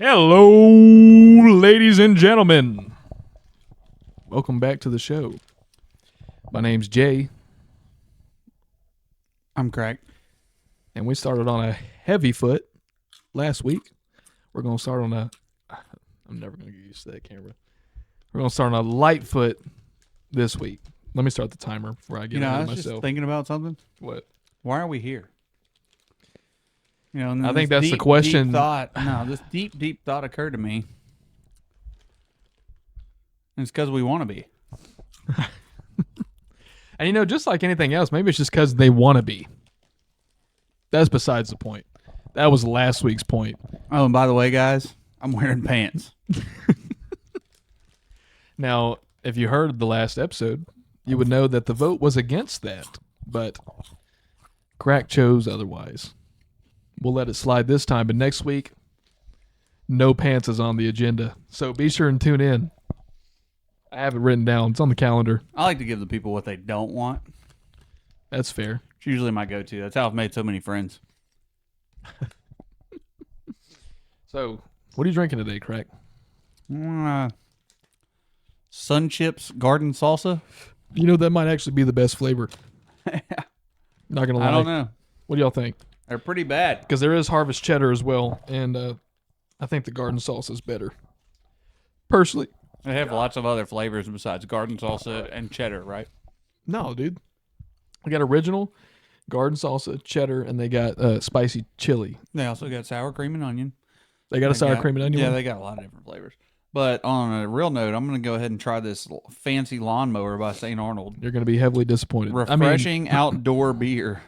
Hello, ladies and gentlemen. Welcome back to the show. My name's Jay, I'm cracked. and we started on a heavy foot last week. We're going to start on a... I'm never going to get used to that camera. We're going to start on a light foot this week. Let me start the timer before I get I ahead was of just myself. thinking about something. What? Why are we here? And I then think this that's the question. Deep thought. No, this deep thought occurred to me. And it's because we want to be. And just like anything else, maybe it's just because they want to be. That's besides the point. That was last week's point. Oh, and by the way, guys, I'm wearing pants. Now, if you heard the last episode, you would know that the vote was against that, but Crack chose otherwise. We'll let it slide this time, but next week, no pants is on the agenda. So be sure and tune in. I have it written down. It's on the calendar. I like to give the people what they don't want. That's fair. It's usually my go-to. That's how I've made so many friends. So, what are you drinking today, Crack? Sun Chips Garden Salsa. That might actually be the best flavor. Not going to lie. I don't know. What do y'all think? They're pretty bad. Because there is Harvest Cheddar as well, and I think the garden salsa is better. Personally. They have lots of other flavors besides garden salsa and cheddar, right? No, dude. They got original, garden salsa, cheddar, and they got spicy chili. They also got sour cream and onion. They got a sour cream and onion Yeah, one? they got a lot of different flavors. But on a real note, I'm going to go ahead and try this fancy lawnmower by St. Arnold. You're going to be heavily disappointed. Refreshing outdoor beer.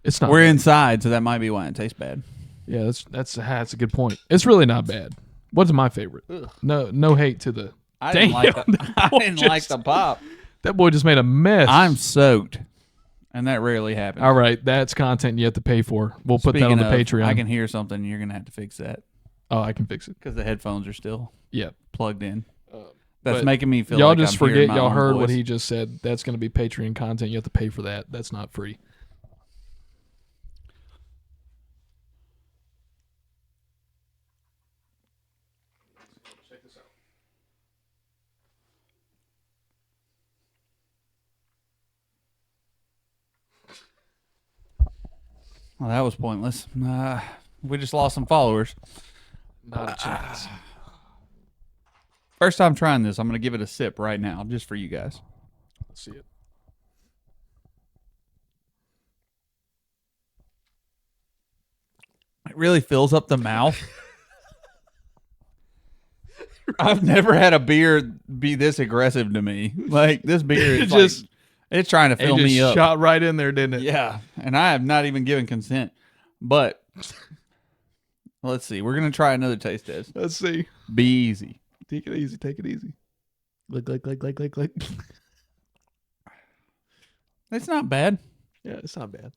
It's not We're bad. inside, so that might be why it tastes bad. Yeah, that's a good point. It's really not bad. What's my favorite? Ugh. No hate to the... I didn't like the pop. That boy just made a mess. I'm soaked, and that rarely happens. All right, that's content you have to pay for. We'll put that on the Patreon. I can hear something. You're going to have to fix that Oh, I can fix it. because the headphones are still plugged in. That's but making me feel y'all like just I'm forget hearing my y'all own heard what voice. he just said. That's going to be Patreon content. You have to pay for that. That's not free. Check this out. Well, that was pointless. We just lost some followers. Not a chance. First time trying this, I'm going to give it a sip right now, just for you guys. Let's see it. It really fills up the mouth. I've never had a beer be this aggressive to me. Like, this beer is Just- it's trying to fill It me just up. shot right in there, didn't it? Yeah, and I have not even given consent. But let's see. We're going to try another taste test. Let's see. Be easy. Take it easy. Take it easy. Lick. It's not bad. Yeah, it's not bad.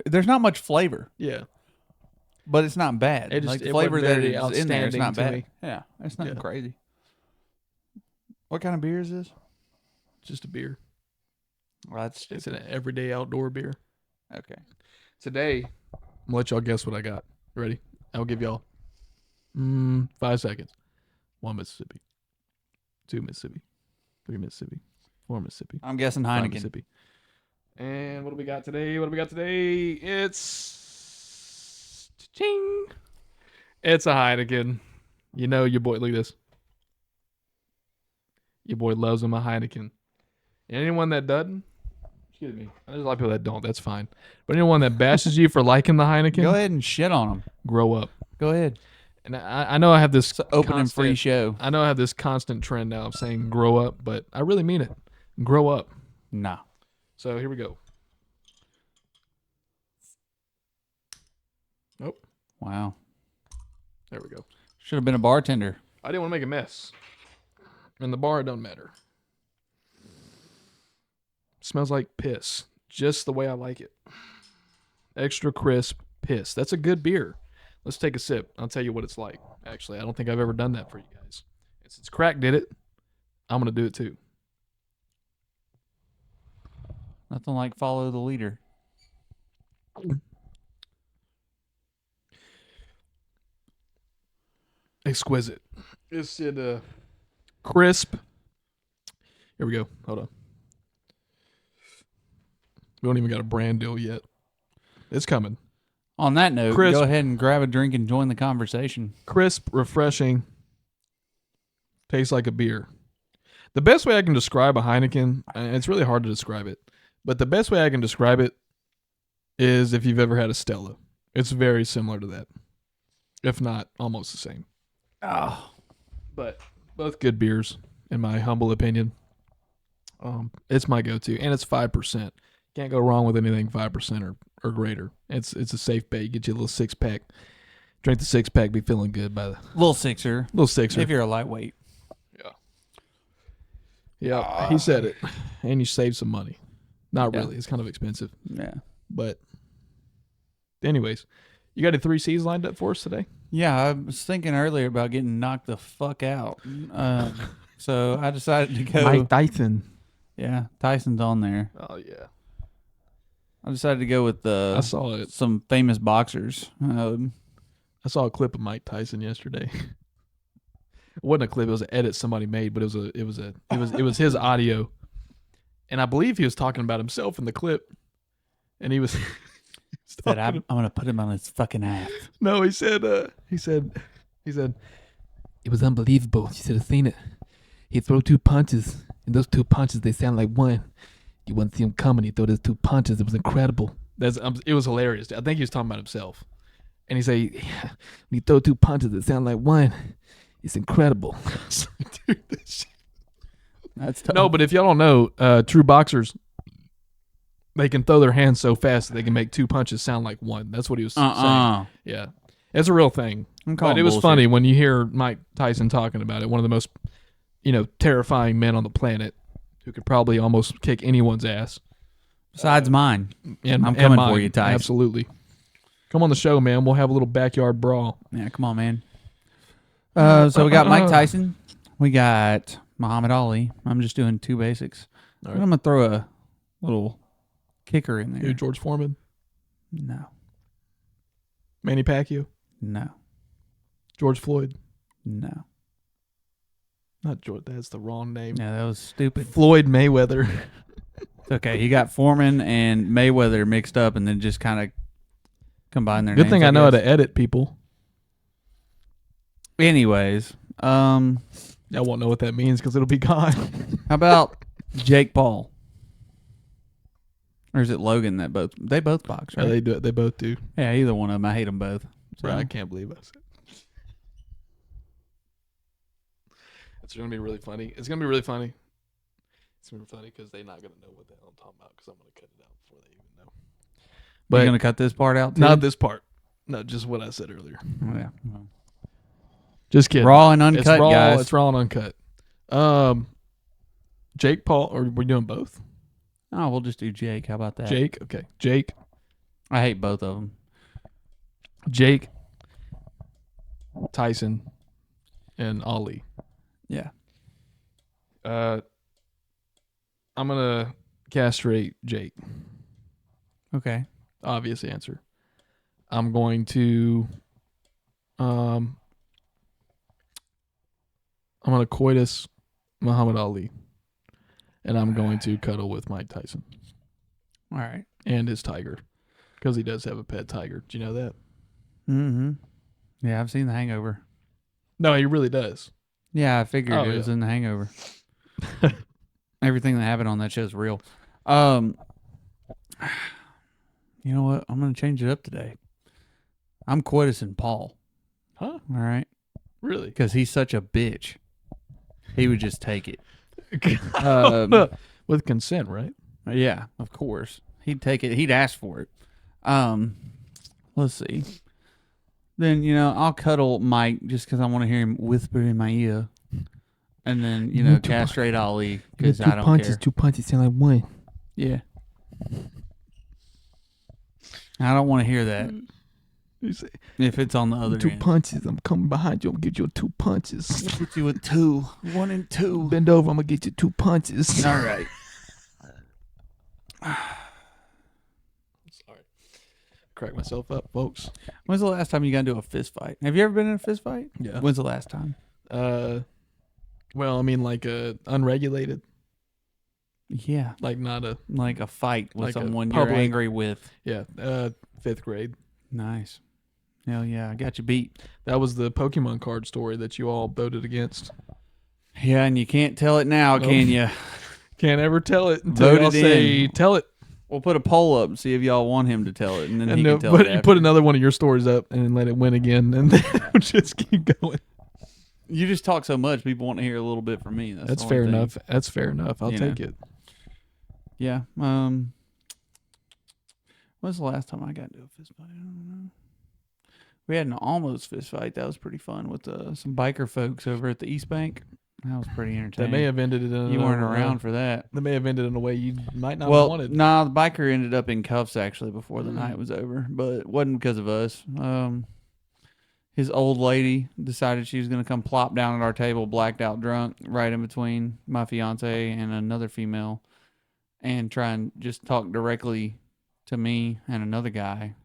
There's not much flavor, Yeah. but it's not bad. It just- Like the it flavor wasn't that very is in there, it's not outstanding to bad. me. Yeah, it's nothing Yeah. crazy. What kind of beer is this? Just a beer. Well, that's It's an everyday outdoor beer. okay. Today, I'm going to let y'all guess what I got. Ready? I'll give y'all 5 seconds. 1 Mississippi. 2 Mississippi. 3 Mississippi. 4 Mississippi. I'm guessing 5 Heineken. Mississippi. And what do we got today? It's... Ching. It's a Heineken. You know your boy, look at this. Your boy loves him a Heineken. And anyone that doesn't, excuse me, there's a lot of people that don't, that's fine. But anyone that bashes you for liking the Heineken, Go ahead and shit on them. grow up. Go ahead. And I know I have this It's an open and free show. I know I have this constant trend now of saying grow up, but I really mean it. Grow up. Nah. So here we go. Oh, Wow. there we go. Should have been a bartender. I didn't want to make a mess. And the bar, it doesn't matter. Smells like piss. Just the way I like it. Extra crisp piss. That's a good beer. Let's take a sip. I'll tell you what it's like. Actually, I don't think I've ever done that for you guys. And since Crack did it, I'm going to do it too. Nothing like follow the leader. exquisite. It's crisp. Here we go. Hold on. We don't even got a brand deal yet. It's coming. On that note, Crisp. go ahead and grab a drink and join the conversation. Crisp, refreshing. Tastes like a beer. The best way I can describe a Heineken, and it's really hard to describe it, but the best way I can describe it is if you've ever had a Stella. It's very similar to that, if not almost the same. Oh, But both good beers, in my humble opinion. It's my go-to, and it's 5%. Can't go wrong with anything 5% or greater. It's a safe bet. You get you a little 6-pack. Drink the 6-pack, be feeling good by the little sixer. little sixer. If you're a lightweight. Yeah, he said it. And you save some money. Not really. It's kind of expensive. Yeah. But anyways, you got any 3 C's lined up for us today? Yeah, I was thinking earlier about getting knocked the fuck out. So I decided to go. Mike Tyson. Yeah, Tyson's on there. Oh, yeah. I decided to go with I saw it. some famous boxers. I saw a clip of Mike Tyson yesterday. It wasn't a clip; it was an edit somebody made, but it was his audio, and I believe he was talking about himself in the clip, and he was. Said I'm gonna put him on his fucking ass. No, he said it was unbelievable. You should have seen it. He threw 2 punches, and those 2 punches they sound like one. You wouldn't see him coming. He threw those 2 punches. It was incredible. It was hilarious. I think he was talking about himself, and he said, "When you throw 2 punches, it sound like one. It's incredible." Dude, this shit. That's tough. No, but if y'all don't know, true boxers, they can throw their hands so fast that they can make 2 punches sound like one. That's what he was saying. Yeah, it's a real thing. But it was funny when you hear Mike Tyson talking about it. One of the most, terrifying men on the planet, who could probably almost kick anyone's ass. Besides mine. And I'm coming mine. for you, Tyson. Absolutely. Come on the show, man. We'll have a little backyard brawl. Yeah, come on, man. So we got Mike Tyson. We got Muhammad Ali. I'm just doing 2 basics. All I'm right. going to throw a little kicker in there. Who, George Foreman? No. Manny Pacquiao? No. George Floyd? No. Not George. That's the wrong name. No, that was stupid. Floyd Mayweather. It's okay. You got Foreman and Mayweather mixed up and then just kind of combine their Good names. thing I know how to edit people. Anyways, I won't know what that means because it'll be gone. how about Jake Paul? Or is it Logan that they both box, right? Yeah, they do it. They both do. Yeah, either one of them. I hate them both. So. Right, I can't believe I said. It's going to be really funny. It's going to be really funny. It's going to be funny because they're not going to know what the hell I'm talking about because I'm going to cut it out before they even know. But you're going to cut this part out too? Not this part. No, just what I said earlier. Oh, yeah. Just kidding. Raw and uncut, it's raw, guys. It's raw and uncut. Jake Paul, or we're doing both? Oh, we'll just do Jake. How about that? Jake, okay. Jake, I hate both of them. Jake, Tyson, and Ali. Yeah. I'm gonna castrate Jake. Okay. Obvious answer. I'm going to I'm gonna coitus Muhammad Ali. And I'm going to cuddle with Mike Tyson. All right. And his tiger. Because he does have a pet tiger. Do you know that? Mm-hmm. Yeah, I've seen The Hangover. No, he really does. Yeah, I figured it was in The Hangover. Everything that happened on that show is real. You know what? I'm going to change it up today. I'm coitusing Paul. Huh? All right? Really? Because he's such a bitch. He would just take it. With consent, right? Yeah, of course. He'd take it. He'd ask for it. Let's see. Then, I'll cuddle Mike just because I want to hear him whisper in my ear. And then, castrate Ali because I don't care. 2 punches sound like one. Yeah. I don't want to hear that. You say, If it's on the other 2 end. punches. I'm coming behind you. I'm going to get you 2 punches. Get you with 2. 1 and 2. Bend over. I'm going to get you 2 punches. All right. Sorry. crack myself up, folks. When's the last time you got into a fist fight? Have you ever been in a fist fight? Yeah. When's the last time? Well, I mean, like unregulated, Yeah. like not a Like a fight with Like a someone you're public- angry with. yeah. 5th grade. Nice. Hell yeah, I got you beat. That was the Pokemon card story that you all voted against. Yeah, and you can't tell it now, Nope. can you? Can't ever tell it until Vote y'all it say in. tell it. We'll put a poll up and see if y'all want him to tell it, and then he And can tell but it you after. put another one of your stories up and then let it win again, and then we'll just keep going. You just talk so much, people want to hear a little bit from me. That's the fair only thing. enough. That's fair enough. I'll You take know. it. Yeah. When's the last time I got into a fist fight? I don't know. We had an almost fist fight. That was pretty fun with some biker folks over at the East Bank. That was pretty entertaining. That may have ended in You weren't around for that. That may have ended in a way you might not have Well, wanted. nah, the biker ended up in cuffs actually before the night was over, but it wasn't because of us. His old lady decided she was going to come plop down at our table, blacked out drunk, right in between my fiance and another female, and try and just talk directly to me and another guy,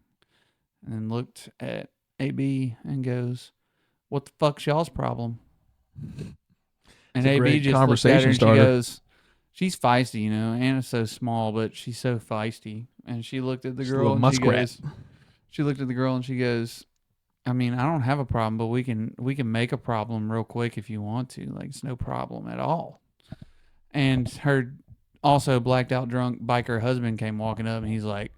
and looked at AB and goes, "What the fuck's y'all's problem?" And It's a AB great just conversation looked at her and starter. she goes, "She's feisty, you know. Anna's so small, but she's so feisty." And she looked at the Just a girl little and she muskrat. goes, "She looked at the girl and she goes, I mean, I don't have a problem, but we can make a problem real quick if you want to. Like, it's no problem at all." And her also blacked out drunk biker husband came walking up and he's like,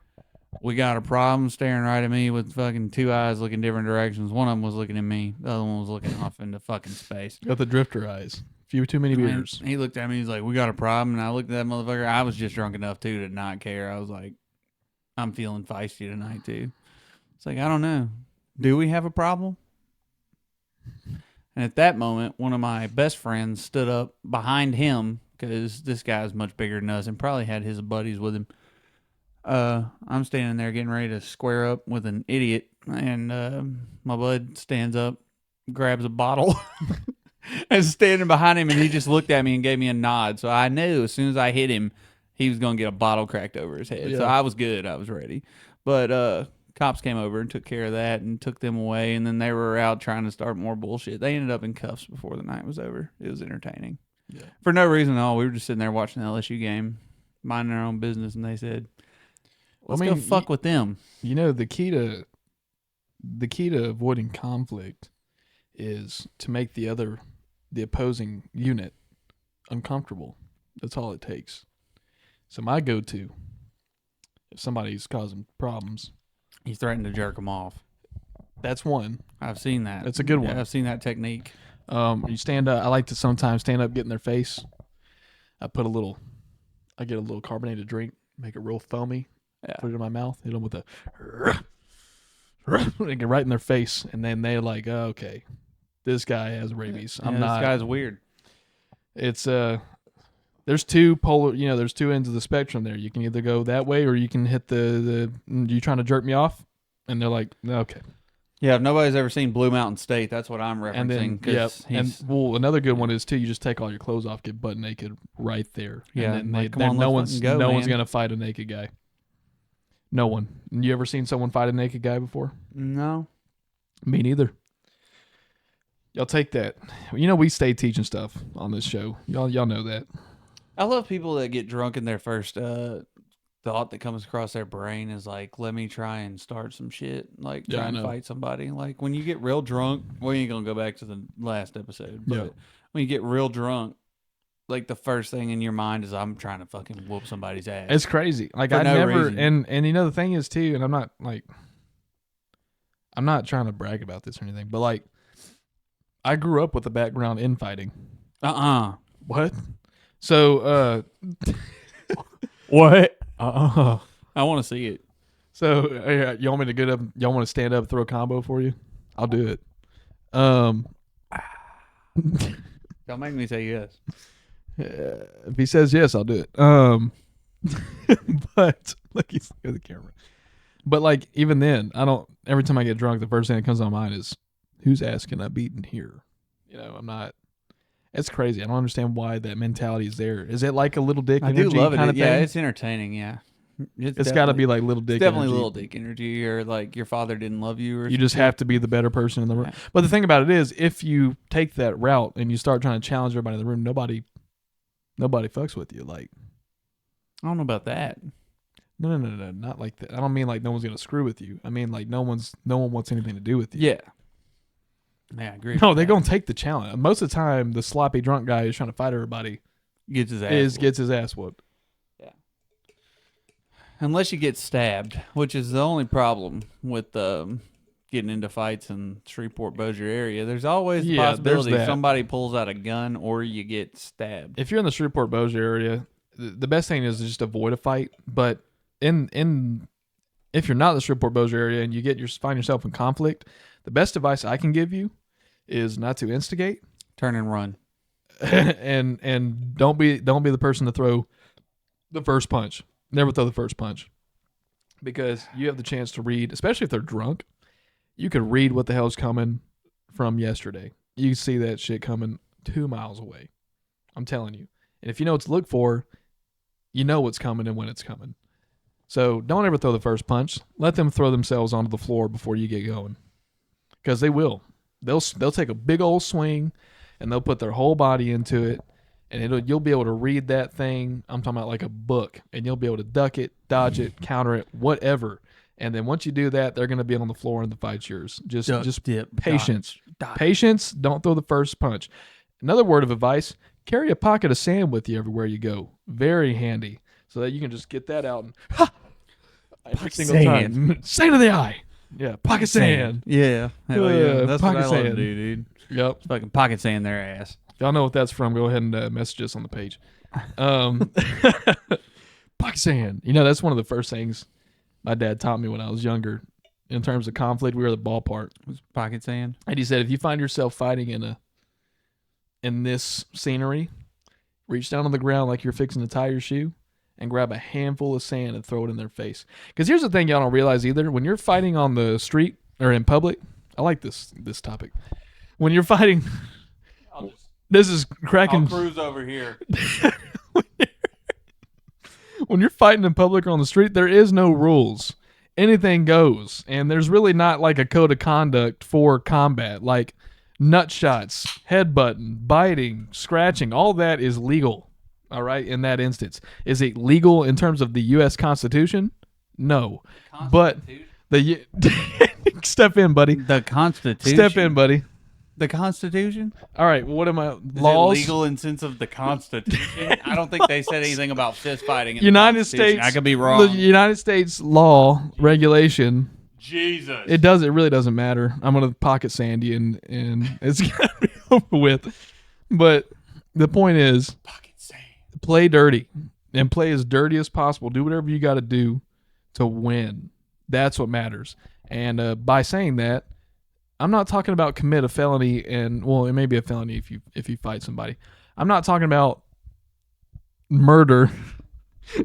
"We got a problem," staring right at me with fucking two eyes looking different directions. One of them was looking at me. The other one was looking off into fucking space. Got the drifter eyes. Few too many And beers. he looked at me. He's like, "We got a problem." And I looked at that motherfucker. I was just drunk enough, too, to not care. I was like, I'm feeling feisty tonight, too. It's like, I don't know. Do we have a problem? And at that moment, one of my best friends stood up behind him because this guy's much bigger than us and probably had his buddies with him. I'm standing there getting ready to square up with an idiot, and my bud stands up, grabs a bottle, and standing behind him, and he just looked at me and gave me a nod. So I knew as soon as I hit him, he was going to get a bottle cracked over his head. So Yeah. I was good. I was ready. But cops came over and took care of that and took them away, and then they were out trying to start more bullshit. They ended up in cuffs before the night was over. It was entertaining. Yeah. For no reason at all. We were just sitting there watching the LSU game, minding our own business, and they said, "Let's go fuck with them." You know, the key to avoiding conflict is to make the opposing unit uncomfortable. That's all it takes. So my go-to, if somebody's causing problems, He threatened to jerk them off. that's one. I've seen that. That's a good one. Yeah, I've seen that technique. You stand up. I like to sometimes stand up, get in their face. I get a little carbonated drink, make it real foamy. Yeah. Put it in my mouth, hit them with a, get right in their face, and then they're like, oh, "Okay, this guy has rabies. I'm Yeah, not." This guy's weird. It's there's there's two ends of the spectrum there. You can either go that way or you can hit the you trying to jerk me off, and they're like, "Okay." Yeah, if nobody's ever seen Blue Mountain State, that's what I'm referencing. And then, 'cause he's- another good one is too. You just take all your clothes off, get butt naked right there. Yeah, and like, then come on, no let's one's fucking go, one's man. gonna fight a naked guy. No one. You ever seen someone fight a naked guy before? No. Me neither. Y'all take that. You know we stay teaching stuff on this show. Y'all know that. I love people that get drunk and their first thought that comes across their brain is like, let me try and start some shit. Like, Yeah, try I and know. fight somebody. Like, when you get real drunk, we ain't going to go back to the last episode. But Yeah. when you get real drunk, like, the first thing in your mind is, I'm trying to fucking whoop somebody's ass. It's crazy. Like For I no never reason. and you know the thing is too, and I'm not trying to brag about this or anything, but like I grew up with a background in fighting. What? So What? uh I want to see it. so you want me to get up? Y'all want to stand up, throw a combo for you? I'll do it. Don't make me say yes. If he says yes, I'll do it. But look, he's looking at the camera. But like even then, I don't. Every time I get drunk, the first thing that comes to my mind is, whose ass can I beat in here? You know, I'm not. It's crazy. I don't understand why that mentality is there. Is it like a little dick I do energy love kind it. of Yeah, thing? it's entertaining. Yeah. It's got to be like little dick. It's definitely energy. little dick energy, or like your father didn't love you, or You just have to be the better person in the room. Yeah. But the thing about it is, if you take that route and you start trying to challenge everybody in the room, nobody fucks with you. Like, I don't know about that. no, not like that. I don't mean like no one's gonna screw with you. I mean like no one wants anything to do with you. Yeah. Yeah, I agree. No, with they're that. gonna take the challenge. Most of the time, the sloppy drunk guy who's trying to fight everybody Gets his ass. gets his ass whooped. Unless you get stabbed, which is the only problem with getting into fights in Shreveport Bossier area. There's always the Yeah, possibility there's that. somebody pulls out a gun or you get stabbed. If you're in the Shreveport Bossier area, the best thing is to just avoid a fight. But if you're not in the Shreveport Bossier area and you find yourself in conflict, the best advice I can give you is not to instigate. Turn and run. and don't be the person to throw the first punch. Never throw the first punch, because you have the chance to read, especially if they're drunk. You can read what the hell's coming from yesterday. You can see that shit coming 2 miles away. I'm telling you. And if you know what to look for, you know what's coming and when it's coming. So don't ever throw the first punch. Let them throw themselves onto the floor before you get going, because they will. They'll take a big old swing, and they'll put their whole body into it. And you'll be able to read that thing. I'm talking about like a book, and you'll be able to duck it, dodge it, counter it, whatever. And then once you do that, they're going to be on the floor and the fight's yours. Just dip, patience. dodge. Patience. Don't throw the first punch. Another word of advice: carry a pocket of sand with you everywhere you go. Very handy, so that you can just get that out and every single time. Sand in the eye. Yeah, pocket sand. Yeah. Hell yeah. That's what I pocket love to sand. do, dude. Yep. It's fucking pocket sand their ass. If y'all know what that's from, go ahead and message us on the page. Pocket sand. That's one of the first things my dad taught me when I was younger. In terms of conflict, we were at the ballpark. It was pocket sand. And he said, if you find yourself fighting in this scenery, reach down on the ground like you're fixing to tie your shoe and grab a handful of sand and throw it in their face. Because here's the thing y'all don't realize either. When you're fighting on the street or in public, I like this topic. When you're fighting... This is cracking. I'll cruise over here. When you're fighting in public or on the street, there is no rules. Anything goes. And there's really not like a code of conduct for combat. Like nut shots, headbutting, biting, scratching, all that is legal. All right, in that instance. Is it legal in terms of the U.S. Constitution? No. But step in, buddy. The Constitution. Step in, buddy. The Constitution? All right, what am I? Is Laws? it legal in sense of the Constitution? I don't think they said anything about fist fighting in United the Constitution. States. I could be wrong. The United States law regulation. Jesus. It really doesn't matter. I'm gonna pocket sand you and it's gonna be over with. But the point is, pocket sand. play dirty and play as dirty as possible. Do whatever you got to do to win. That's what matters. And by saying that, I'm not talking about commit a felony and, well, it may be a felony if you fight somebody. I'm not talking about murder.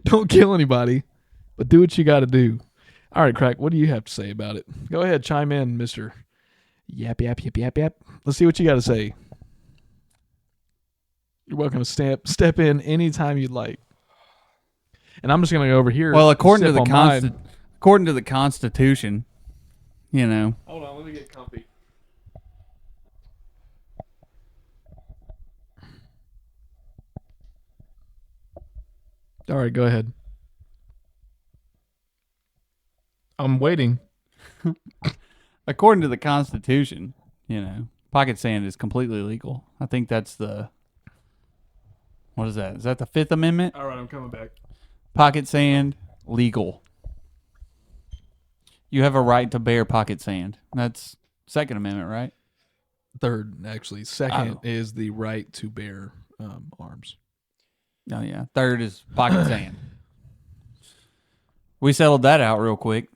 Don't kill anybody, but do what you got to do. All right, Crack, what do you have to say about it? Go ahead, chime in, Mr. Yap, yap, yap, yap, yap. Let's see what you got to say. You're welcome to step in anytime you'd like. And I'm just going to go over here. Well, according to the the Constitution, Hold on, let me get comfy. All right, go ahead. I'm waiting. according to the Constitution, pocket sand is completely legal. I think that's what is that? Is that the Fifth Amendment? All right, I'm coming back. Pocket sand, legal. You have a right to bear pocket sand. That's Second Amendment, right? Third, actually. Second is the right to bear arms. Oh, yeah. Third is pocket sand. We settled that out real quick.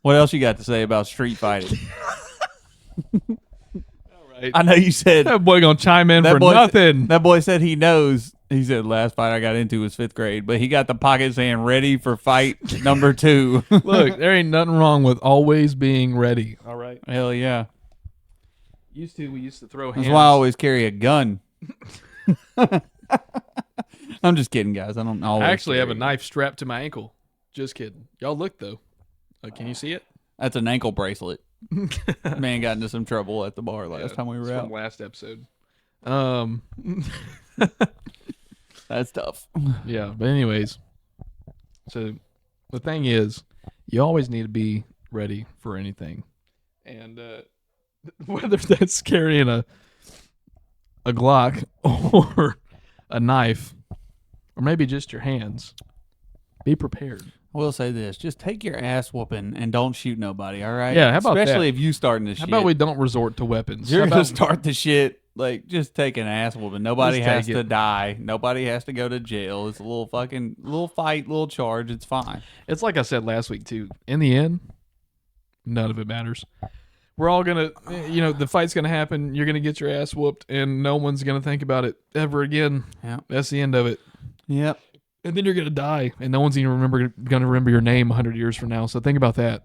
What else you got to say about street fighting? All right. I know you said That boy gonna chime in for nothing. That boy said he knows. He said last fight I got into was 5th grade, but he got the pocket sand ready for fight number 2. Look, there ain't nothing wrong with always being ready. All right. Hell yeah. We used to throw hands. That's why I always carry a gun. I'm just kidding, guys. I don't always I actually have a carry- knife strapped to my ankle. Just kidding. Y'all look though. Can you see it? That's an ankle bracelet. Man got into some trouble at the bar last time we It's were from out. last episode. That's tough. Yeah, but anyways, so the thing is, you always need to be ready for anything, and whether that's carrying a Glock or a knife, or maybe just your hands, be prepared. I will say this: just take your ass whooping and don't shoot nobody. All right? Yeah, how about Especially that? if you starting this How shit. about we don't resort to weapons? You're How gonna about start the shit. Like, just take an ass whooping. Nobody Just has take to it. die. Nobody has to go to jail. It's a little fight, little charge. It's fine. It's like I said last week too. In the end, none of it matters. We're all gonna, the fight's gonna happen. You're gonna get your ass whooped, and no one's gonna think about it ever again. Yeah. That's the end of it. Yep. And then you're gonna die, and no one's even gonna remember your name 100 years from now. So think about that.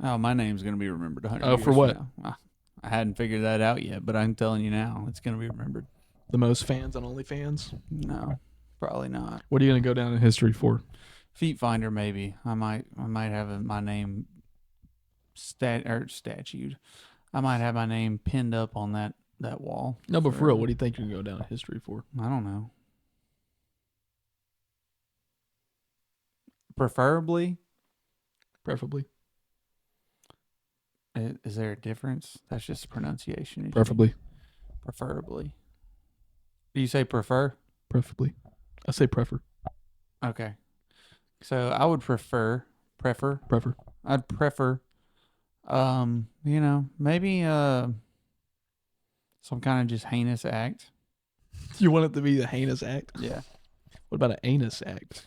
Oh, my name's gonna be remembered 100 Oh, years for what? from now. I hadn't figured that out yet, but I'm telling you now, it's gonna be remembered. The most fans on OnlyFans. No, probably not. What are you gonna go down in history for? Feet finder, maybe. I might have my name statued. I might have my name pinned up on that wall. No, but for real, what do you think you're gonna go down in history for? I don't know. Preferably, Preferably. is there a difference? That's just pronunciation. Preferably. Preferably. Do you say prefer? Preferably. I say prefer. Okay. So I would prefer. Prefer. I'd prefer. Maybe some kind of just heinous act. You want it to be a heinous act? Yeah. What about an anus act?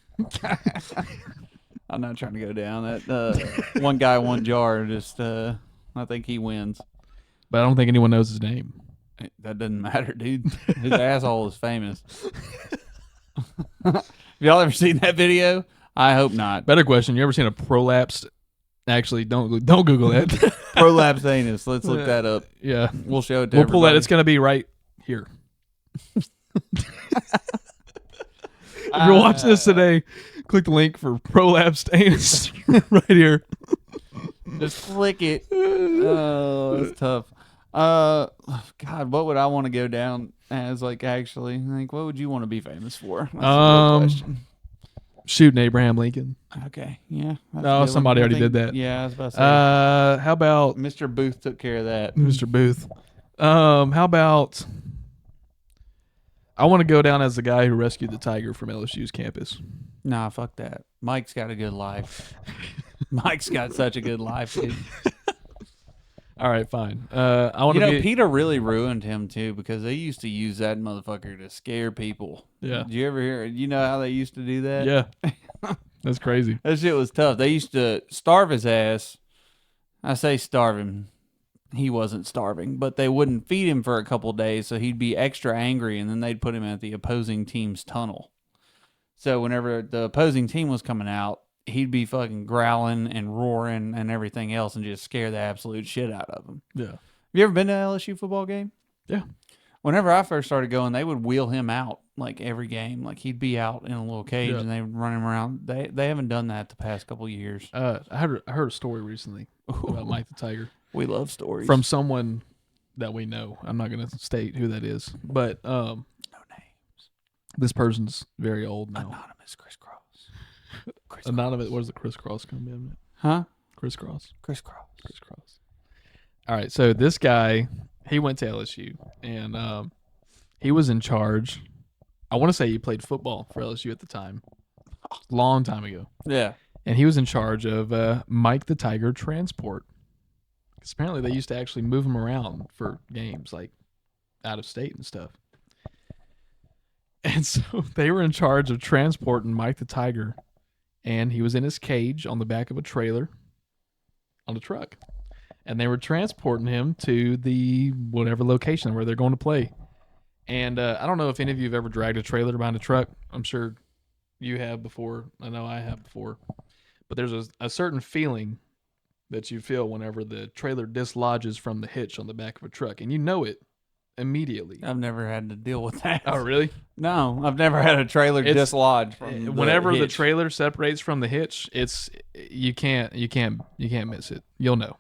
I'm not trying to go down that. One guy, one jar. Just I think he wins. But I don't think anyone knows his name. That doesn't matter, dude. His asshole is famous. Have y'all ever seen that video? I hope not. Better question. You ever seen a prolapsed? Actually, don't Google that. Prolapse anus. Let's look that up. Yeah. We'll show it to We'll pull that. everybody. It's going to be right here. If you're watching this today, click the link for prolapsed anus right here. Just click it. Oh, it's tough. God, what would I want to go down as? Like, actually, like, what would you want to be famous for? That's a real question. Shooting Abraham Lincoln. Okay, yeah. that's a No, good one. somebody I already think- did that. Yeah, I was about to say. How about Mr. Booth took care of that. Mr. Booth? How about I want to go down as the guy who rescued the tiger from LSU's campus. Nah, fuck that. Mike's got a good life. Mike's got such a good life, dude. All right, fine. I want to be. Peter really ruined him too because they used to use that motherfucker to scare people. Yeah. Did you ever hear? You know how they used to do that? Yeah. That's crazy. That shit was tough. They used to starve his ass. I say starve him. He wasn't starving, but they wouldn't feed him for a couple days, so he'd be extra angry, and then they'd put him at the opposing team's tunnel. So whenever the opposing team was coming out, he'd be fucking growling and roaring and everything else and just scare the absolute shit out of them. Yeah. Have you ever been to an LSU football game? Yeah. Whenever I first started going, they would wheel him out like every game. Like he'd be out in a little cage Yeah. and they would run him around. They haven't done that the past couple of years. I heard a story recently about Mike the Tiger We love stories. from someone that we know. I'm not going to state who that is, but no names. this person's very old now. Anonymous crisscross. Anonymous. What does the crisscross come in? Huh? Crisscross. Crisscross. Crisscross. All right. So this guy, he went to LSU and he was in charge. I want to say he played football for LSU at the time, long time ago. Yeah. And he was in charge of Mike the Tiger transport. Because apparently they used to actually move him around for games, like out of state and stuff. And so they were in charge of transporting Mike the Tiger. And he was in his cage on the back of a trailer on a truck. And they were transporting him to the whatever location where they're going to play. And I don't know if any of you have ever dragged a trailer behind a truck. I'm sure you have before. I know I have before. But there's a certain feeling that you feel whenever the trailer dislodges from the hitch on the back of a truck. And you know it immediately. I've never had to deal with that. Oh, really? No, I've never had a trailer It's- dislodge from Whenever the hitch. trailer separates from the hitch, you can't miss it. You'll know.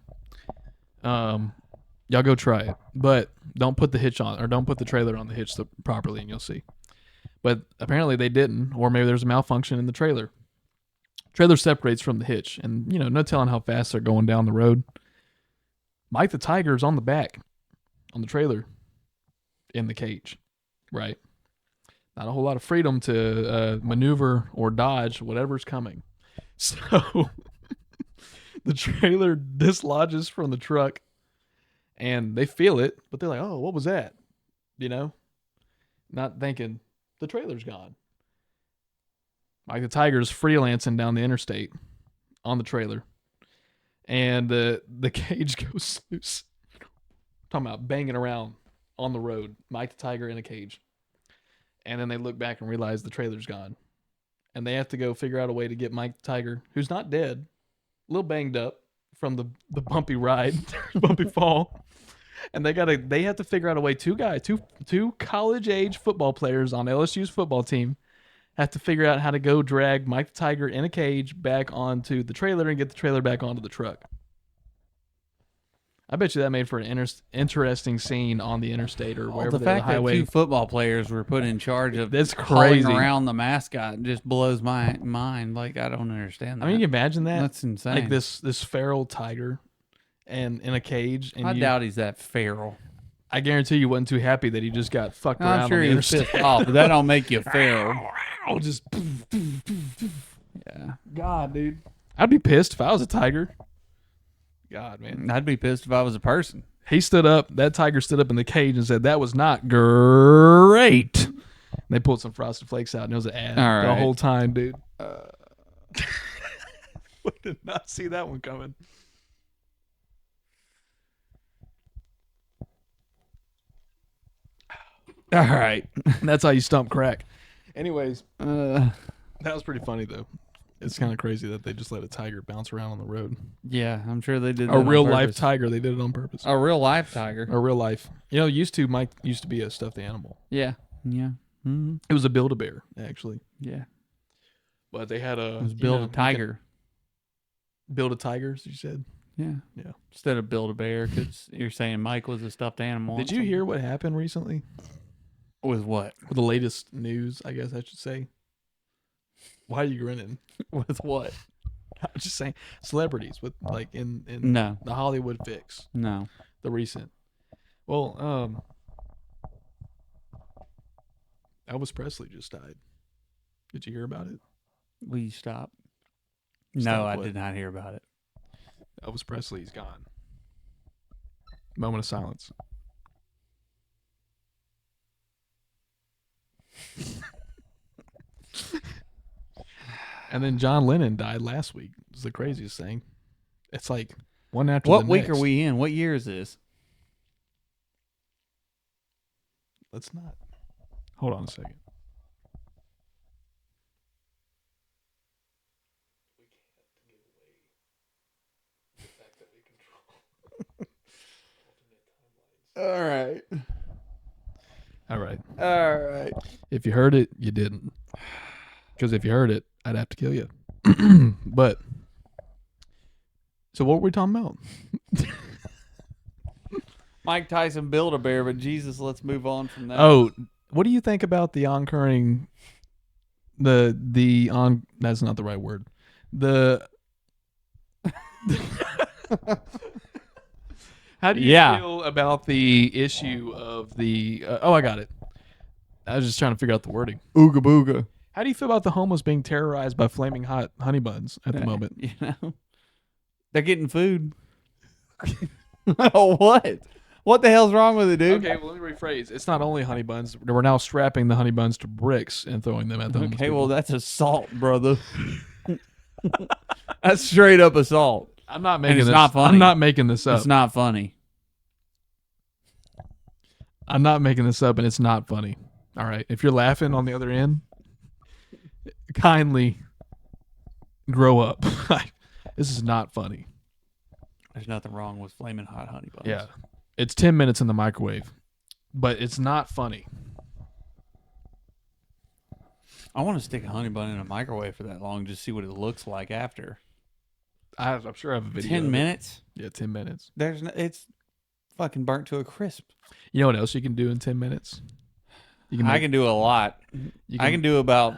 Y'all go try it, but don't put the hitch on, or don't put the trailer on the hitch properly, and you'll see. But apparently they didn't, or maybe there's a malfunction in the trailer. Trailer separates from the hitch, and no telling how fast they're going down the road. Mike the Tiger is on the back, on the trailer, in the cage, right? Not a whole lot of freedom to maneuver or dodge whatever's coming. So the trailer dislodges from the truck, and they feel it, but they're like, "Oh, what was that?" Not thinking the trailer's gone. Mike the Tiger's freelancing down the interstate on the trailer, and the cage goes loose. Talking about banging around on the road. Mike the Tiger in a cage. And then they look back and realize the trailer's gone. And they have to go figure out a way to get Mike the Tiger, who's not dead, a little banged up from the bumpy ride, bumpy fall. And they have to figure out a way. Two college-age football players on LSU's football team have to figure out how to go drag Mike the Tiger in a cage back onto the trailer and get the trailer back onto the truck. I bet you that made for an interesting scene on the interstate or wherever the fact the highway. that 2 football players were put in charge of That's hauling crazy. around the mascot just blows my mind. Like, I don't understand that. I mean, you can imagine that. That's insane. Like this feral tiger, and in a cage. And I doubt he's that feral. I guarantee you wasn't too happy that he just got fucked around. I'm sure on the he was interstate. pissed off, but that don't make you feral. Just Yeah, God, dude. I'd be pissed if I was a tiger. God, man. I'd be pissed if I was a person. He stood up. That tiger stood up in the cage and said, "That was not great." And they pulled some Frosted Flakes out, and it was an ad All the right. whole time, dude. We did not see that one coming. All right. That's how you stump crack. Anyways, Uh, that was pretty funny, though. It's kind of crazy that they just let a tiger bounce around on the road. yeah, I'm sure they did that A on real life purpose. tiger. They did it on purpose. A real life tiger. A real life. Mike used to be a stuffed animal. Yeah. Yeah. Mm-hmm. It was a Build-A-Bear, actually. Yeah. But they had a... It was Build a Tiger. Build a Tigers, you said? Yeah. Yeah. Instead of Build a Bear, because you're saying Mike was a stuffed animal. Did you hear what happened recently? With what? With the latest news, I guess I should say. Why are you grinning? With what? I'm just saying. Celebrities with in No. the Hollywood fix. No. The recent. Well, Elvis Presley just died. Did you hear about it? Will you stop? Stop No, I what? did not hear about it. Elvis Presley's gone. Moment of silence. And then John Lennon died last week. It's the craziest thing. It's like one after What the week next. are we in? What year is this? Let's not. Hold on a second. All right. All right. All right. If you heard it, you didn't. Because if you heard it, I'd have to kill you. But, so what were we talking about? Mike Tyson Build a Bear, but Jesus, let's move on from that. Oh, what do you think about the oncurring, that's not the right word. How do you feel about the issue of the, I got it. I was just trying to figure out the wording. Ooga booga. How do you feel about the homeless being terrorized by flaming hot honey buns at the moment? You know, they're getting food. What? What the hell's wrong with it, dude? Okay, well, let me rephrase. It's not only honey buns. We're now strapping the honey buns to bricks and throwing them at the homeless Okay, people. well, that's assault, brother. That's straight up assault. I'm not making it's this. not funny. I'm not making this up. It's not funny. I'm not making this up, and it's not funny. All right. If you're laughing on the other end, kindly grow up. This is not funny. There's nothing wrong with flaming hot honey buns. Yeah. It's 10 minutes in the microwave. but it's not funny. I want to stick a honey bun in a microwave for that long, just see what it looks like after. I'm sure I have a video. 10 of it. minutes? Yeah, 10 minutes. It's fucking burnt to a crisp. You know what else you can do in 10 minutes? I can do a lot. I can do about.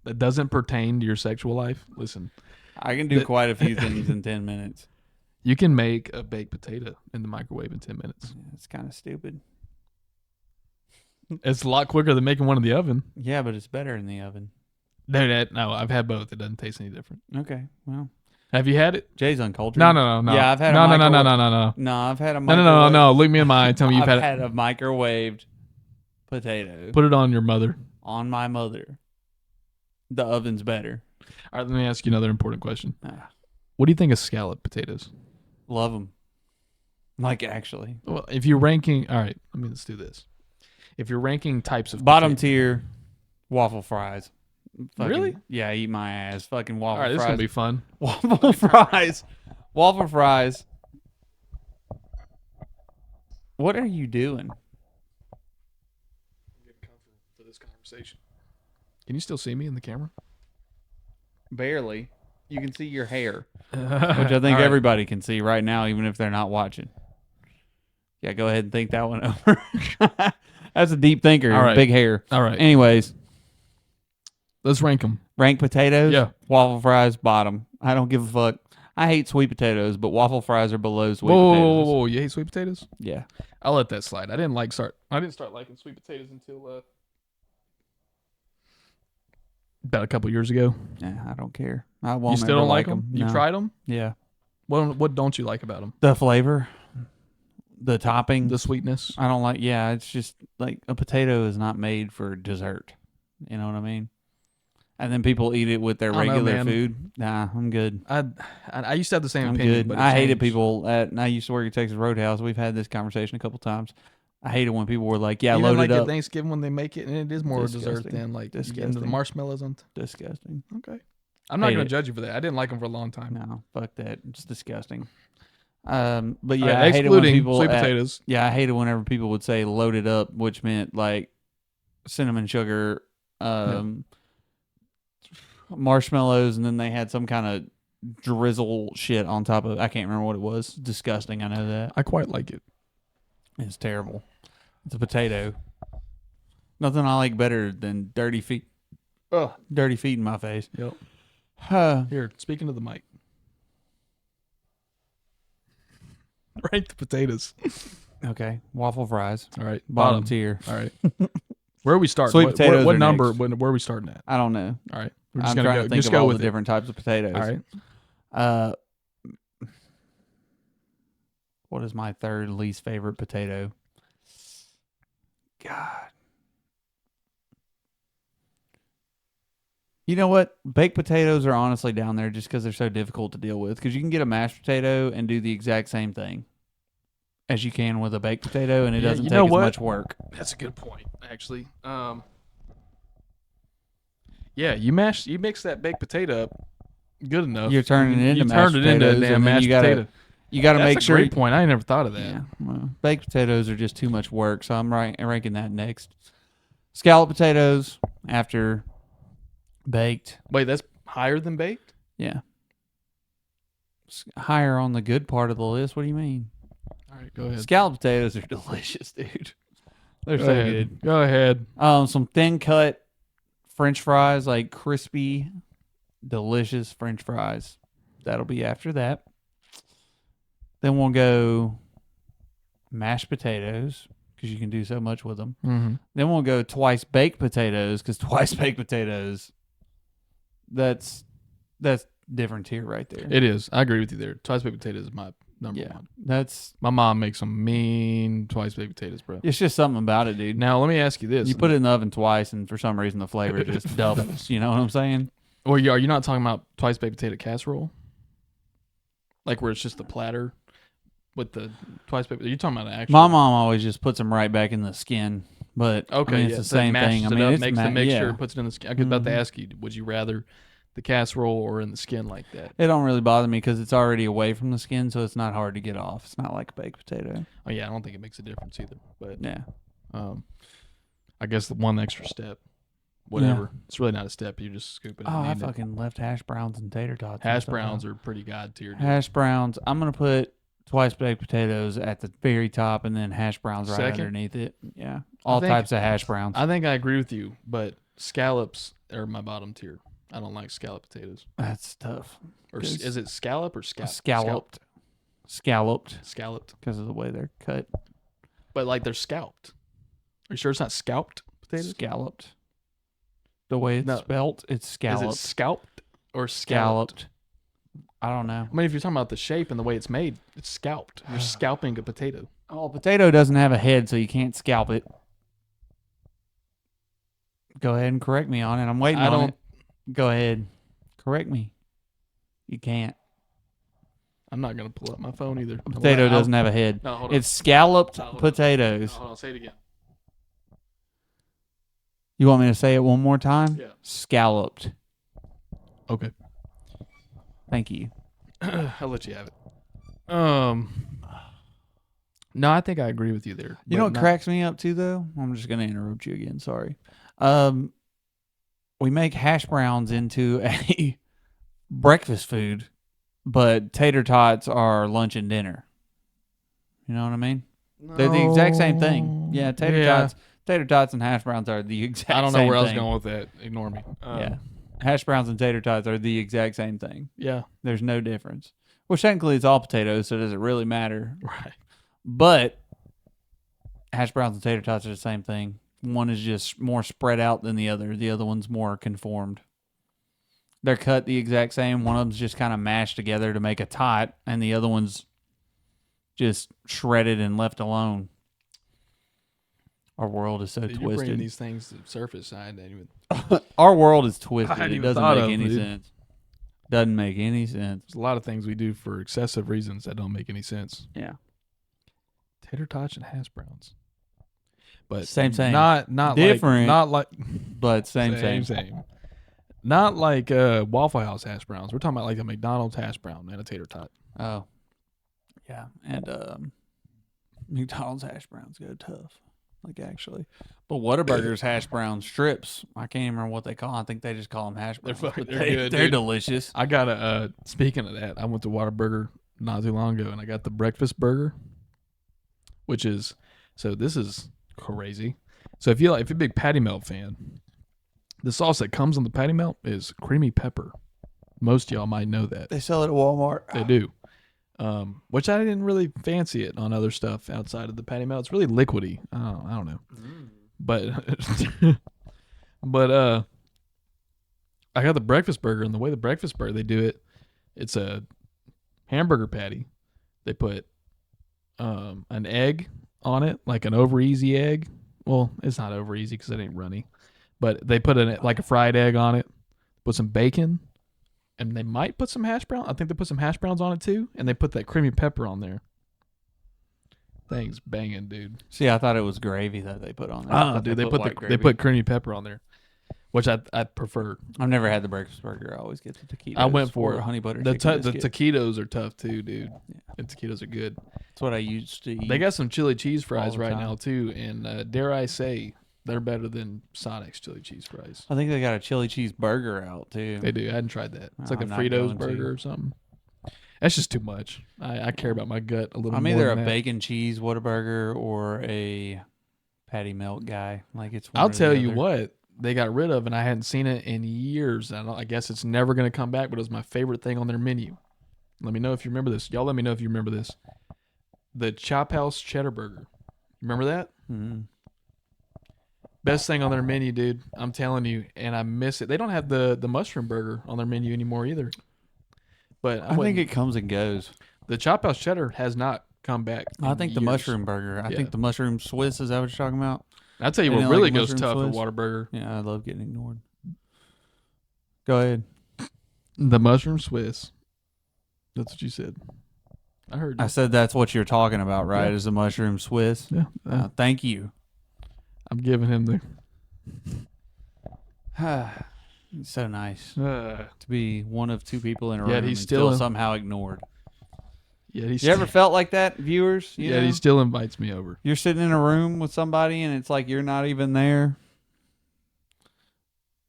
That doesn't pertain to your sexual life. Listen, I can do quite a few things in 10 minutes. you can make a baked potato in the microwave in 10 minutes. It's kind of stupid. It's a lot quicker than making one in the oven. Yeah, but it's better in the oven. No, I've had both. It doesn't taste any different. Okay, well. Have you had it? Jay's uncultured. No. Yeah, I've had no, a no, no, microwave. no, no, no, no. No, I've had a microwave. No. Look me in my eye and tell me you've I've had had a microwaved potato. Put it on your mother. On my mother. The oven's better. All right, let me ask you another important question. Ah, What do you think of scalloped potatoes? love them. Like, actually. Well, if you're ranking, all right, let's do this. If you're ranking types of Bottom tier, waffle fries. Really? Yeah, eat my ass. Fucking waffle all right, this is fries. gonna be fun. Waffle fries. Waffle fries. What are you doing? For this conversation. Can you still see me in the camera? Barely. You can see your hair, which I think everybody can see right now, even if they're not watching. Yeah, go ahead and think that one over. That's a deep thinker. All right. Big hair. All right. Anyways, Let's rank them. rank potatoes. Yeah. Waffle fries, bottom. I don't give a fuck. I hate sweet potatoes, but waffle fries are below sweet potatoes. Whoa. You hate sweet potatoes? Yeah. I'll let that slide. I didn't start liking sweet potatoes until about a couple years ago. Yeah, I don't care. I won't. You still ever don't like them. them? You tried them? Yeah. What don't you like about them? The flavor, the topping, The sweetness. I don't like. Yeah, it's just like a potato is not made for dessert. You know what I mean? And then people eat it with their I don't know, regular man. food. Nah, I'm good. I used to have the same I'm opinion, good. but I hated people at. I used to work at Texas Roadhouse. We've had this conversation a couple times. I hated when people were like, "Yeah, Even load like it at up." Thanksgiving when they make it, and it is more a dessert Disgusting. than like getting the Disgusting. marshmallows on. Disgusting. Okay, I'm not Hate going it. to judge you for that. I didn't like them for a long time. No, fuck that. It's disgusting. But yeah, All right, I hated when excluding people sweet at- potatoes. Yeah, I hated whenever people would say "load it up," which meant like cinnamon sugar, marshmallows, and then they had some kind of drizzle shit on top of it. I can't remember what it was. Disgusting. I know that. I quite like it. It's terrible. It's a potato. Nothing I like better than dirty feet. Ugh, dirty feet in my face. Yep. Huh. Here, speaking of the mic, rank the potatoes. Okay, waffle fries. All right, Bottom tier. All right. Where are we starting? Sweet What potatoes What are number? next. Where are we starting at? I don't know. All right. We're just I'm gonna trying go. to think Just of go all with the it. different types of potatoes. All right. What is my third least favorite potato? God. You know what? Baked potatoes are honestly down there just because they're so difficult to deal with. Because you can get a mashed potato and do the exact same thing as you can with a baked potato, and it Yeah, doesn't you take know as what? much work. That's a good point, actually. Yeah, you mix that baked potato up good enough. You're turning it into you mashed turned it into a potatoes, damn and then mashed you gotta- potato. You got to That's make a sure. great point. I never thought of that. Yeah, well, baked potatoes are just too much work, so I'm ranking that next. Scalloped potatoes after baked. Wait, that's higher than baked? Yeah. Higher on the good part of the list. What do you mean? All right, go ahead. Scalloped potatoes are delicious, dude. They're Go so ahead. good. Go ahead. Some thin cut French fries, like crispy, delicious French fries. That'll be after that. Then we'll go mashed potatoes because you can do so much with them. Mm-hmm. Then we'll go twice baked potatoes because twice baked potatoes, that's different tier right there. It is. I agree with you there. Twice baked potatoes is my number one. That's My mom makes some mean twice baked potatoes, bro. it's just something about it, dude. Now let me ask you this: You put it in the oven twice, and for some reason the flavor just doubles. You know what I'm saying? Or are you not talking about twice baked potato casserole? Like where it's just the platter with the twice baked. Are you talking about an actual? My mom always just puts them right back in the skin, but Okay, I mean, yeah, it's so the it same mashes thing. I it mean, up, it's makes the mixture, yeah. puts it in the skin. I was about to Mhm. ask you: would you rather the casserole or in the skin like that? It don't really bother me because it's already away from the skin, so it's not hard to get off. It's not like a baked potato. Oh yeah, I don't think it makes a difference either. But Yeah. I guess the one extra step. Whatever. It's really not a step. You just scoop it. Oh, I and eat it. fucking left hash browns and tater tots. Hash browns are pretty god tier. Hash browns. I'm gonna put twice baked potatoes at the very top, and then hash browns right Second? underneath it. Yeah, all think- types of hash browns. I think I agree with you, but scallops are my bottom tier. I don't like scallop potatoes. That's tough. Or Because- is it scallop or scallop? Scalloped, Scalloped. because of the way they're cut. But like they're scalped. Are you sure it's not scalped potatoes? Scalloped. The way it's No. spelt, it's scalloped. Is it scalped or scalloped? Scalloped. I don't know. I mean, if you're talking about the shape and the way it's made, it's scalped. You're scalping a potato. Oh, a potato doesn't have a head, so you can't scalp it. Go ahead and correct me on it. I'm waiting I on don't- it. Go ahead. Correct me. You can't. I'm not gonna pull up my phone either. A potato doesn't have a head. No, hold on. It's scalloped Hold on. potatoes. No, hold on. Say it again. You want me to say it one more time? Yeah. Scalloped. Okay. Thank you. I'll let you have it. No, I think I agree with you there. You know what cracks me up too, though? I'm just going to interrupt you again. Sorry. We make hash browns into a breakfast food, but tater tots are lunch and dinner. You know what I mean? They're the exact same thing. Yeah, tater tots and hash browns are the exact same thing. I don't know where I was going with that. Ignore me. Yeah. Hash browns and tater tots are the exact same thing. Yeah. There's no difference. Well, technically it's all potatoes, so does it really matter? Right. But hash browns and tater tots are the same thing. One is just more spread out than the other. The other one's more conformed. They're cut the exact same. One of them's just kind of mashed together to make a tot, and the other one's just shredded and left alone. Our world is so Dude, you're bringing twisted. these things to the surface. I didn't even. Our world is twisted. I hadn't It even doesn't thought make of, any dude. sense. Doesn't make any sense. There's a lot of things we do for excessive reasons that don't make any sense. Yeah. Tater tots and hash browns. But Same. Not Different. Not like But same. Not like Waffle House hash browns. We're talking about like a McDonald's hash brown and a tater tot. Oh. Yeah. And McDonald's hash browns go tough. Like actually. But Whataburger's hash brown strips, I can't even remember what they call them. I think they just call them hash browns. fucking- but they're good, They're dude. delicious. I got a speaking of that, I went to Whataburger not too long ago and I got the breakfast burger, which is this is crazy. So if you're a big patty melt fan, the sauce that comes on the patty melt is creamy pepper. Most of y'all might know that. They sell it at Walmart. They do. Which I didn't really fancy it on other stuff outside of the patty melt. It's really liquidy. I don't know. But I got the breakfast burger, and the way the breakfast burger they do it, it's a hamburger patty. They put an egg on it, like an over easy egg. Well, it's not over easy because it ain't runny, but they put like a fried egg on it. Put some bacon. And they might put some hash browns. I think they put some hash browns on it too. And they put that creamy pepper on there. Thing's banging, dude. See, I thought it was gravy that they put on there. I Ah, thought dude, they white put gravy. creamy pepper on there, which I prefer. I've never had the breakfast burger. I always get the taquitos. I went for or it. honey butter The chicken the biscuit. taquitos are tough too, dude. Yeah. The taquitos are good. That's what I used to eat. They got some chili cheese fries all the right time. now too, and dare I say, they're better than Sonic's chili cheese fries. I think they got a chili cheese burger out too. They do. I hadn't tried that. It's like I'm a not Fritos going to. burger or something. That's just too much. I care about my gut a little I'm more. either a than that. bacon cheese Whataburger or a patty melt guy. Like it's. One I'll or the tell you other. what they got rid of, and I hadn't seen it in years. I guess it's never going to come back, but it was my favorite thing on their menu. Let me know if you remember this. Y'all let me know if you remember this. The Chop House Cheddar Burger. Remember that? Mhm. Best thing on their menu, dude. I'm telling you, and I miss it. They don't have the mushroom burger on their menu anymore either. But I think it comes and goes. the Chop House Cheddar has not come back. I in think the years. mushroom burger. I Yeah. think the mushroom Swiss. Is that what you're talking about? I'll tell you They what didn't really like goes mushroom tough Swiss? at Whataburger. Yeah, I love getting ignored. Go ahead. The mushroom Swiss. That's what you said. I heard you. I said that's what you're talking about, right? Yeah. Is the mushroom Swiss? Yeah, Thank you. I'm giving him the. It's so nice Uh, to be one of two people in a Yet room he's and still still in- somehow ignored. Yeah, You ever felt like that, viewers? You yeah, know? he still invites me over. You're sitting in a room with somebody and it's like you're not even there.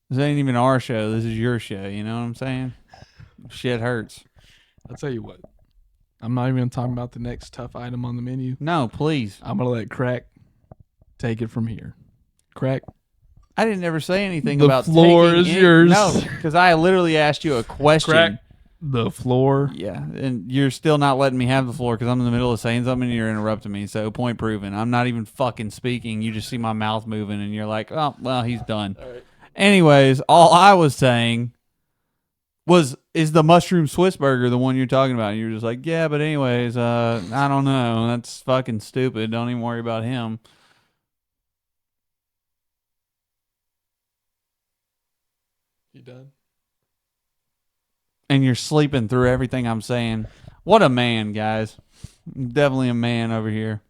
This ain't even our show. This is your show. You know what I'm saying? Shit hurts. I'll tell you what. I'm not even talking about the next tough item on the menu. No, please. I'm gonna let Crack take it from here. Crack. I didn't ever say anything The about floor taking is yours. No, because I literally asked you a question. Crack. The floor. Yeah, and you're still not letting me have the floor because I'm in the middle of saying something and you're interrupting me. So point proven. I'm not even fucking speaking. You just see my mouth moving and you're like, oh, well, he's done. All right. Anyways, all I was saying is the mushroom Swiss burger the one you're talking about? And you're just like, yeah, but anyways, I don't know. That's fucking stupid. Don't even worry about him. You done? And you're sleeping through everything I'm saying. What a man, guys. Definitely a man over here.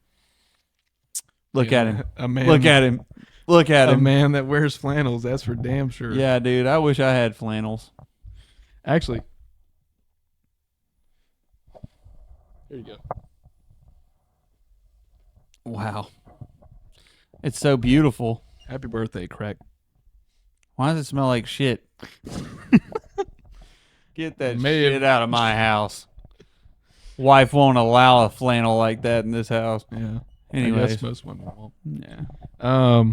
Look at him. A man. Look at him. Look at A him. man that wears flannels. That's for damn sure. Yeah, dude. I wish I had flannels. Actually, here you go. Wow. It's so beautiful. Happy birthday, Crack. Why does it smell like shit? Get that May have- shit out of my house. Wife won't allow a flannel like that in this house. Yeah. I Anyways. guess most women won't. Yeah.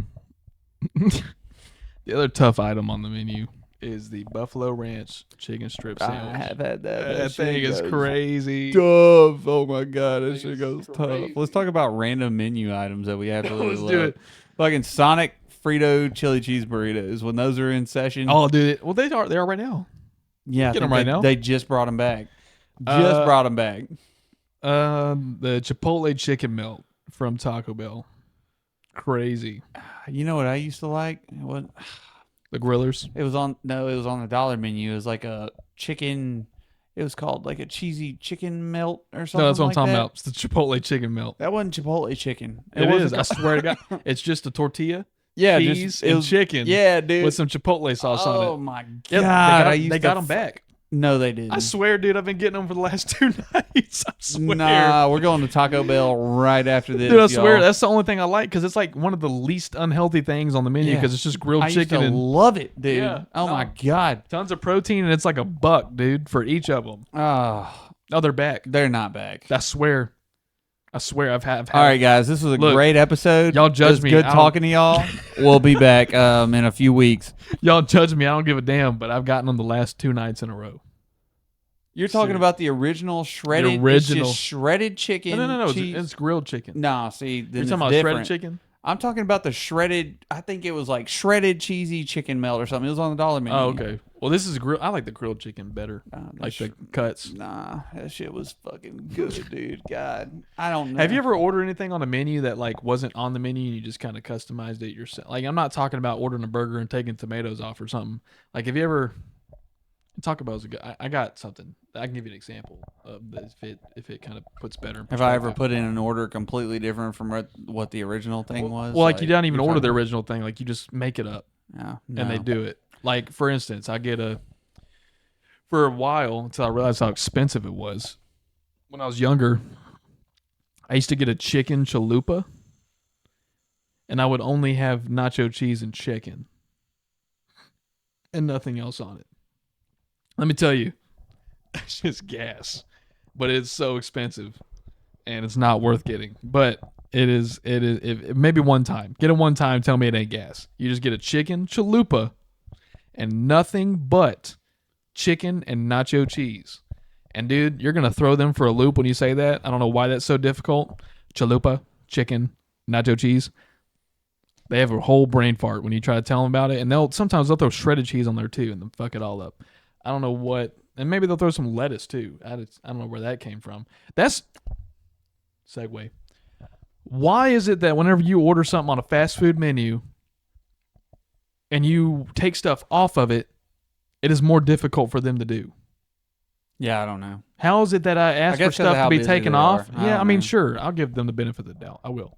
The other tough item on the menu is the Buffalo Ranch chicken strip sandwich. I have had that. That thing is crazy. Tough. Oh my god, that shit It's goes crazy. tough. Let's talk about random menu items that we absolutely Let's love. do it. Fucking Sonic Frito chili cheese burritos when those are in session. Oh, dude. Well, they are right now. yeah, I get think 'em right they, now. They just brought them back. Just brought them back. The Chipotle chicken melt from Taco Bell. Crazy. You know what I used to like? What? The grillers. It was on the dollar menu. It was like a chicken. It was called like a cheesy chicken melt or something. No, that's what I'm like talking that. about. It's the Chipotle chicken melt. That wasn't Chipotle chicken. It wasn't is. I swear to God. It's just a tortilla, Yeah, cheese, it and was chicken. Yeah, dude. With some Chipotle sauce on it. Oh my god! Yeah, they got them back. No, they didn't. I swear, dude, I've been getting them for the last 2 nights. I swear. Nah, we're going to Taco Bell right after this. Dude, I swear, y'all. that's the only thing I like because it's like one of the least unhealthy things on the menu Yeah. because it's just grilled I used chicken to and love it, dude. Yeah, oh no. my god. tons of protein, and it's like $1, dude, for each of them. Oh, Oh, they're back. they're not back. I swear. I've had. All right, guys, this was a Look, great episode. y'all judge It was me. Good I don't- talking to y'all. We'll be back in a few weeks. Y'all judge me. I don't give a damn, but I've gotten them the last 2 nights in a row. You're talking Serious. about the original shredded, it's original. just shredded chicken. No. cheese. It's grilled chicken. Nah, see, You're then talking about it's different. shredded chicken? I'm talking about the shredded. I think it was like shredded cheesy chicken melt or something. It was on the dollar menu. Oh, okay. Well, this is grilled. I like the grilled chicken better. Nah, that Like sh- the cuts. Nah, that shit was fucking good, dude. God, I don't know. Have you ever ordered anything on a menu that like wasn't on the menu and you just kind of customized it yourself? Like I'm not talking about ordering a burger and taking tomatoes off or something. Like have you ever Taco Bell's a good. I got something. I can give you an example of this if it kind of puts better. In Have I ever perspective. put in an order completely different from what the original thing was? Well, like you don't even you're order the talking- original thing. Like you just make it up No, and they no. do it. Like for instance, I get for a while until I realized how expensive it was. When I was younger, I used to get a chicken chalupa, and I would only have nacho cheese and chicken, and nothing else on it. Let me tell you, it's just gas, but it's so expensive, and it's not worth getting. But it is. Maybe one time. Get it one time. Tell me it ain't gas. You just get a chicken chalupa, and nothing but chicken and nacho cheese. And dude, you're gonna throw them for a loop when you say that. I don't know why that's so difficult. Chalupa, chicken, nacho cheese. They have a whole brain fart when you try to tell them about it, and sometimes they'll throw shredded cheese on there too, and then fuck it all up. I don't know what, and maybe they'll throw some lettuce too. I don't know where that came from. That's segue. Why is it that whenever you order something on a fast food menu and you take stuff off of it, it is more difficult for them to do? Yeah, I don't know. How is it that I ask guess for 'cause of stuff how to be busy taken they off? are. I Yeah, I don't mean, know. sure, I'll give them the benefit of the doubt. I will.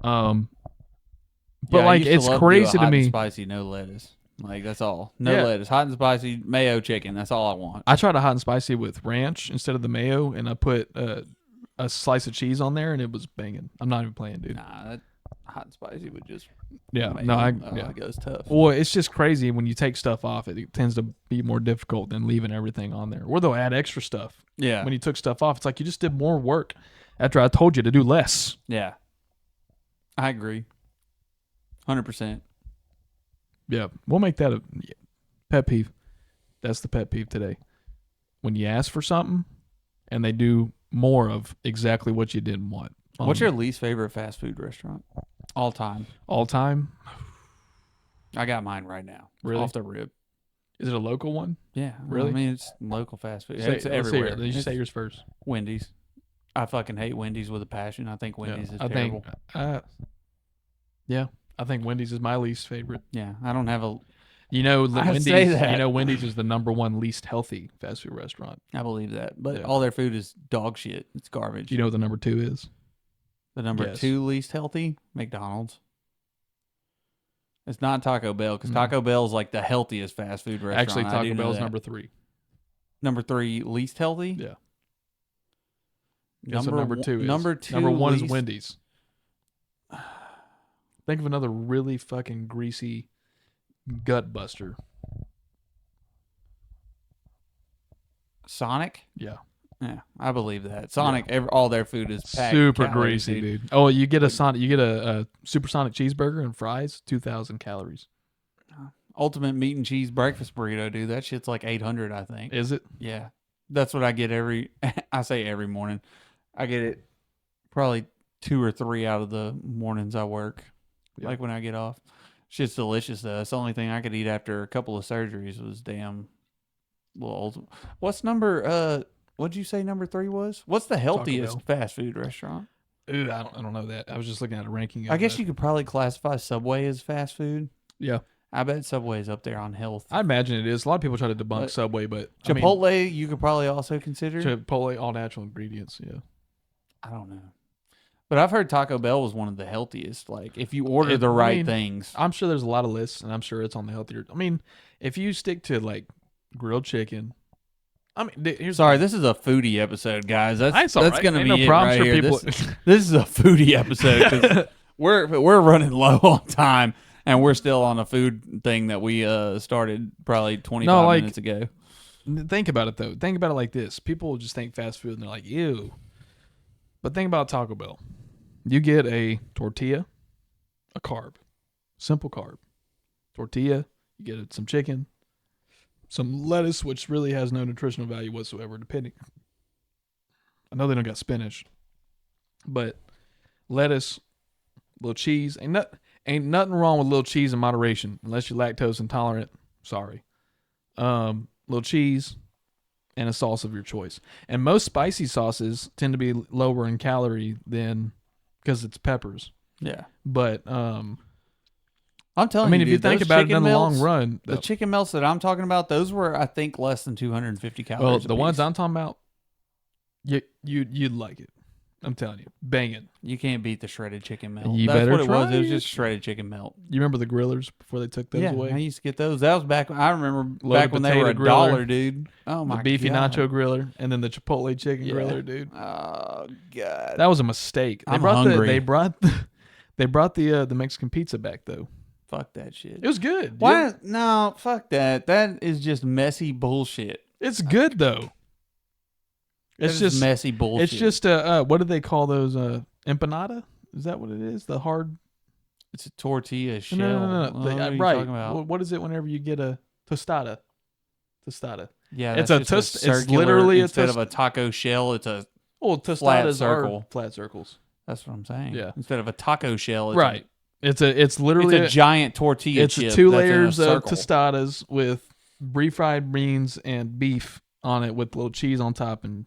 But Yeah, I like, used to it's love to do a crazy to hot and me. Spicy, no lettuce. Like that's all. No Yeah. lettuce. Hot and spicy mayo chicken. That's all I want. I tried a hot and spicy with ranch instead of the mayo, and I put a slice of cheese on there, and it was banging. I'm not even playing, dude. Nah, that hot and spicy would just. Yeah, mayo. no, It goes tough. Well, it's just crazy when you take stuff off. It tends to be more difficult than leaving everything on there. Or they'll add extra stuff. Yeah. When you took stuff off, it's like you just did more work after I told you to do less. Yeah. I agree. 100%. Yeah, we'll make that a pet peeve. That's the pet peeve today. When you ask for something and they do more of exactly what you didn't want. What's your least favorite fast food restaurant? All time. All time? I got mine right now. Really? Off the rib. Is it a local one? Yeah. Really? I mean, it's local fast food. Say, It's let's hear everywhere. it. Did you say yours first? Wendy's. I fucking hate Wendy's with a passion. I think Wendy's is I terrible. think, yeah, I think Wendy's is my least favorite. Yeah. I don't have a... You know, I Wendy's. say that. You know, Wendy's is the number one least healthy fast food restaurant. I believe that. But Yeah. all their food is dog shit. It's garbage. Do you know what the number two is? The number Yes. 2 least healthy? McDonald's. It's not Taco Bell because Taco Bell is like the healthiest fast food restaurant. Actually, I do Taco know Bell's that. number 3. Number 3 least healthy? Yeah. Guess what number 2 is? Number 2 Number 1 is least- Wendy's. Think of another really fucking greasy gut buster. Sonic? Yeah. Yeah, I believe that. Sonic, all their food is packed Super calories, greasy, dude. Oh, you get a supersonic cheeseburger and fries, 2,000 calories. Ultimate meat and cheese breakfast burrito, dude. That shit's like 800, I think. Is it? Yeah. That's what I get I say every morning. I get it probably 2 or 3 out of the mornings I work. Yeah. Like when I get off. Shit's delicious though. That's the only thing I could eat after a couple of surgeries was damn little old. What's number what'd you say number 3 was? What's the healthiest fast food restaurant? Ooh, I don't know that. I was just looking at a ranking. I guess you could probably classify Subway as fast food. Yeah. I bet Subway is up there on health. I imagine it is. A lot of people try to debunk Subway, but Chipotle, you could probably also consider. Chipotle, all natural ingredients. Yeah. I don't know. But I've heard Taco Bell was one of the healthiest. Like, if you order the right things. I'm sure there's a lot of lists, and I'm sure it's on the healthier. I mean, if you stick to, like, grilled chicken. I mean, here's Sorry, this is a foodie episode, guys. That's going to be no it problem. right Sure, here. people. This is a foodie episode. 'Cause we're running low on time, and we're still on a food thing that we started probably 25 minutes ago. Think about it, though. Think about it like this. People just think fast food, and they're like, ew. But think about Taco Bell. You get a tortilla, a carb, simple carb. Tortilla, you get some chicken, some lettuce, which really has no nutritional value whatsoever, depending. I know they don't got spinach, but lettuce, little cheese. Ain't nothing wrong with little cheese in moderation, unless you're lactose intolerant. Sorry. Little cheese and a sauce of your choice. And most spicy sauces tend to be lower in calorie than because it's peppers. Yeah. But I'm telling you, I mean, if you think about it in the long run, the chicken melts that I'm talking about, those were, I think, less than 250 calories. Well, the ones I'm talking about, you'd like it. I'm telling you, banging. You can't beat the shredded chicken melt. You That's better what it was. try It was it. just shredded chicken melt. You remember the grillers before they took those Yeah, away? I used to get those. That was back. I remember Loaded back when they were potato griller, $1, dude. Oh my the beefy God. nacho griller, and then the Chipotle chicken Yeah. griller, dude. Oh God. That was a mistake. I'm hungry. They brought the Mexican pizza back though. Fuck that shit. It was good. Why? No, fuck that. That is just messy bullshit. It's good though. It's That is just messy bullshit. It's just what do they call those? Empanada? Is that what it is? The hard? It's a tortilla shell. No. What are you right. talking about? What is it? Whenever you get a tostada. Tostada. Yeah, It's that's a just it's circular, literally instead of a taco shell. It's a Well, tostadas circle. are flat circles. That's what I'm saying. Yeah. Instead of a taco shell, it's Right. It's literally it's a giant tortilla. It's chip 2 that's in a layers of circle. tostadas with refried beans and beef on it with little cheese on top and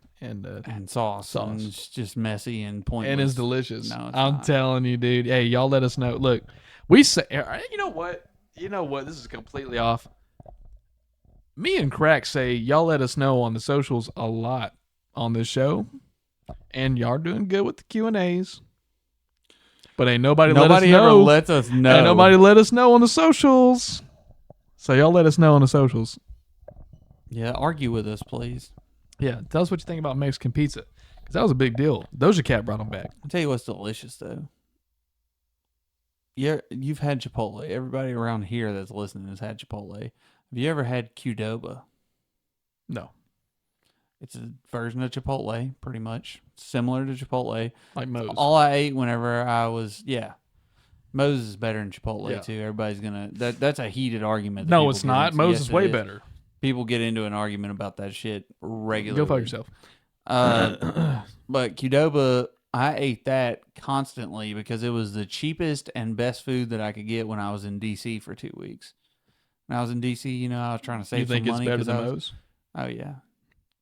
sauce. And it's just messy and pointless. and it's delicious. No, it's I'm not. telling you, dude. Hey, y'all let us know. Look, we say, you know what? This is completely off. Me and Crack say y'all let us know on the socials a lot on this show, and y'all are doing good with the Q&As. But ain't nobody let us know. ever lets us know. Ain't nobody let us know on the socials. So y'all let us know on the socials. Yeah, argue with us, please. Yeah, tell us what you think about Mexican pizza, because that was a big deal. Doja Cat brought them back. I'll tell you what's delicious though. Yeah, you've had Chipotle. Everybody around here that's listening has had Chipotle. Have you ever had Qdoba? No, It's a version of Chipotle, pretty much similar to Chipotle. like Moe's. All I ate whenever I was Moe's is better than Chipotle Yeah. too. Everybody's gonna that's a heated argument. That No, people it's get not. into. Moe's Yes, is it way better. People get into an argument about that shit regularly. Go fuck yourself. But Qdoba, I ate that constantly because it was the cheapest and best food that I could get when I was in DC for 2 weeks. When I was in DC, I was trying to save You think some it's money. better 'cause than I was- Moe's? Oh yeah.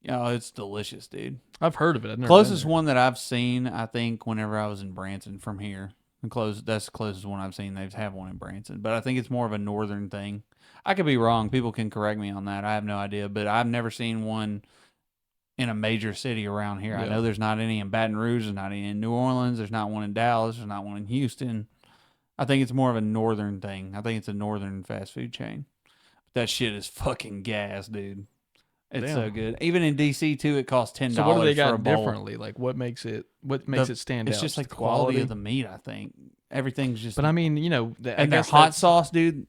Oh, it's delicious, dude. I've heard of it. I've never Closest been one that I've seen, I think, whenever I was in Branson from here. That's the closest one I've seen. They have one in Branson, but I think it's more of a northern thing. I could be wrong. People can correct me on that. I have no idea, but I've never seen one in a major city around here. I Yeah. know there's not any in Baton Rouge. There's not any in New Orleans. There's not one in Dallas. There's not one in Houston. I think it's more of a northern thing. I think it's a northern fast food chain. But that shit is fucking gas, dude. It's so Damn. good. Even in DC too, it costs $10 So what do they for a got bowl. differently? Like what makes it stand out? It's just like the quality of the meat. I think everything's just. But I mean, and their hot sauce, dude.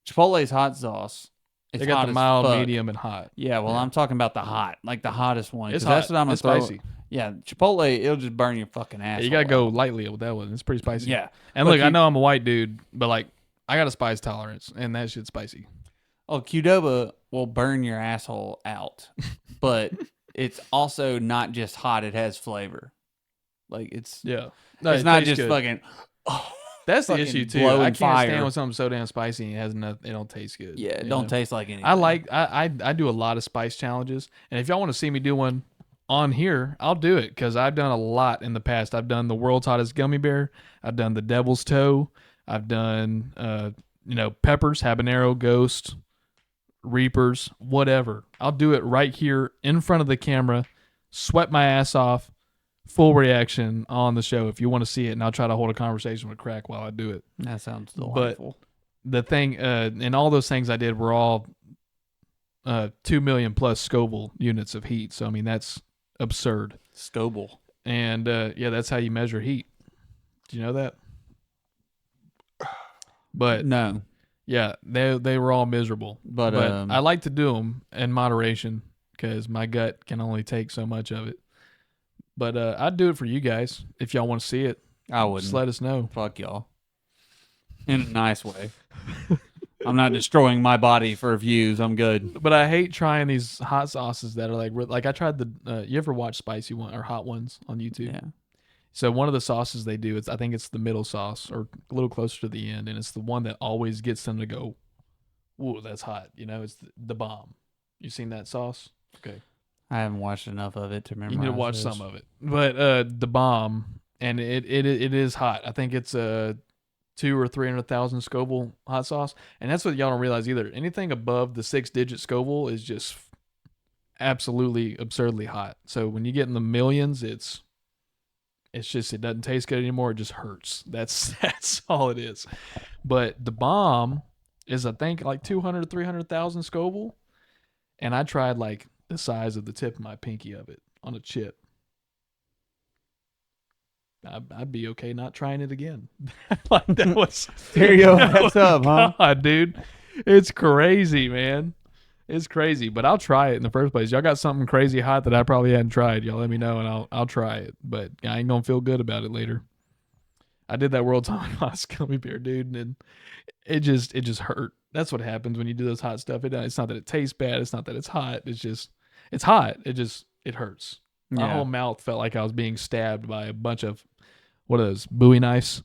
Chipotle's hot sauce. It's they got hot the as mild, fuck. medium, and hot. Yeah, well, Yeah. I'm talking about the hot, like the hottest one. 'cause It's that's hot. what I'm gonna It's throw. spicy. Yeah, Chipotle, it'll just burn your fucking ass. You gotta go lightly with that one. It's pretty spicy. Yeah, And But look, I you- know I'm a white dude, but like I got a spice tolerance, and that shit's spicy. Oh, Qdoba will burn your asshole out, but it's also not just hot; it has flavor. Like it's Yeah. it's not just fucking. That's the fucking issue too. blowing I can't fire. stand when something's so damn spicy and it has no, it don't taste good. Yeah, it you don't know? taste like anything. I do a lot of spice challenges, and if y'all want to see me do one on here, I'll do it because I've done a lot in the past. I've done the world's hottest gummy bear. I've done the devil's toe. I've done peppers, habanero, ghost, reapers, whatever. I'll do it right here in front of the camera, sweat my ass off, full reaction on the show if you want to see it, and I'll try to hold a conversation with Crack while I do it. That sounds delightful. The thing, and all those things I did were all 2 million plus Scoville units of heat. So I mean that's absurd. Scoville. And that's how you measure heat. Do you know that? But No, yeah, they were all miserable. but I like to do them in moderation because my gut can only take so much of it. But I'd do it for you guys if y'all want to see it. I wouldn't. Just let us know. Fuck y'all. In a nice way. I'm not destroying my body for views. I'm good. But I hate trying these hot sauces that are like I tried the. You ever watch spicy one or hot ones on YouTube? Yeah. So one of the sauces they do is I think it's the middle sauce or a little closer to the end, and it's the one that always gets them to go, "Ooh, that's hot." It's the bomb. You seen that sauce? Okay, I haven't watched enough of it to remember. you need to watch some of it. But the bomb, and it is hot. I think it's a 200,000 or 300,000 Scoville hot sauce, and that's what y'all don't realize either. Anything above the 6-digit Scoville is just absolutely absurdly hot. So when you get in the millions, it doesn't taste good anymore. It just hurts. That's all it is. But the bomb is I think like 200 300,000 Scoville, and I tried like the size of the tip of my pinky of it on a chip. I'd be okay not trying it again. Like that was There you go. that That's was- up, huh? God, dude, it's crazy, man. It's crazy, but I'll try it in the first place. Y'all got something crazy hot that I probably hadn't tried. Y'all let me know, and I'll try it. But I ain't gonna feel good about it later. I did that world's hottest gummy bear, dude, and it just hurt. That's what happens when you do this hot stuff. It's not that it tastes bad. It's not that it's hot. It's hot. It hurts. My whole mouth felt like I was being stabbed by a bunch of what are those Bowie knives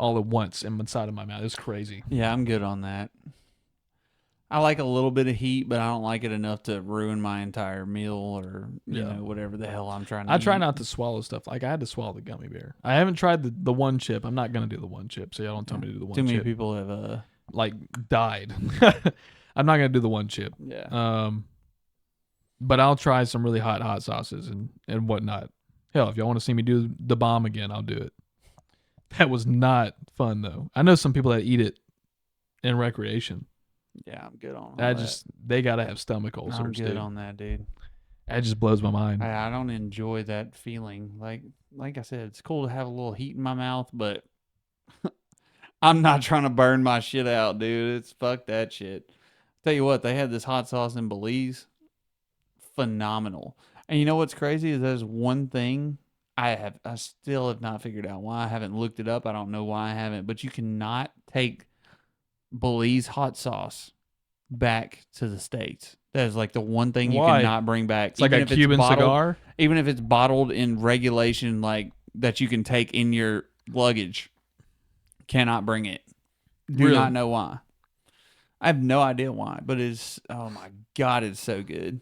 all at once inside of my mouth. It's crazy. Yeah, I'm good on that. I like a little bit of heat, but I don't like it enough to ruin my entire meal or whatever the hell I'm trying to I try eat. not to swallow stuff. Like I had to swallow the gummy bear. I haven't tried the one chip. I'm not gonna do the one chip. So y'all don't tell me to do the one Too many chip. people have Like died. I'm not gonna do the one chip. yeah. But I'll try some really hot sauces and whatnot. Hell, if y'all want to see me do the bomb again, I'll do it. That was not fun though. I know some people that eat it in recreation. Yeah, I'm good on all They gotta have stomach that. I'm ulcers, good dude. on that, dude. That just blows my mind. I don't enjoy that feeling. Like I said, it's cool to have a little heat in my mouth, but I'm not trying to burn my shit out, dude. It's fuck that shit. Tell you what, they had this hot sauce in Belize. Phenomenal. And you know what's crazy is there's one thing I still have not figured out why I haven't looked it up. I don't know why I haven't, but you cannot take Belize hot sauce back to the States. That is like the one thing you Why? cannot bring back. It's like a Cuban cigar. Even if it's bottled in regulation, like that you can take in your luggage, cannot bring it. Do Really? not know why. I have no idea why, but it's, oh my God, it's so good.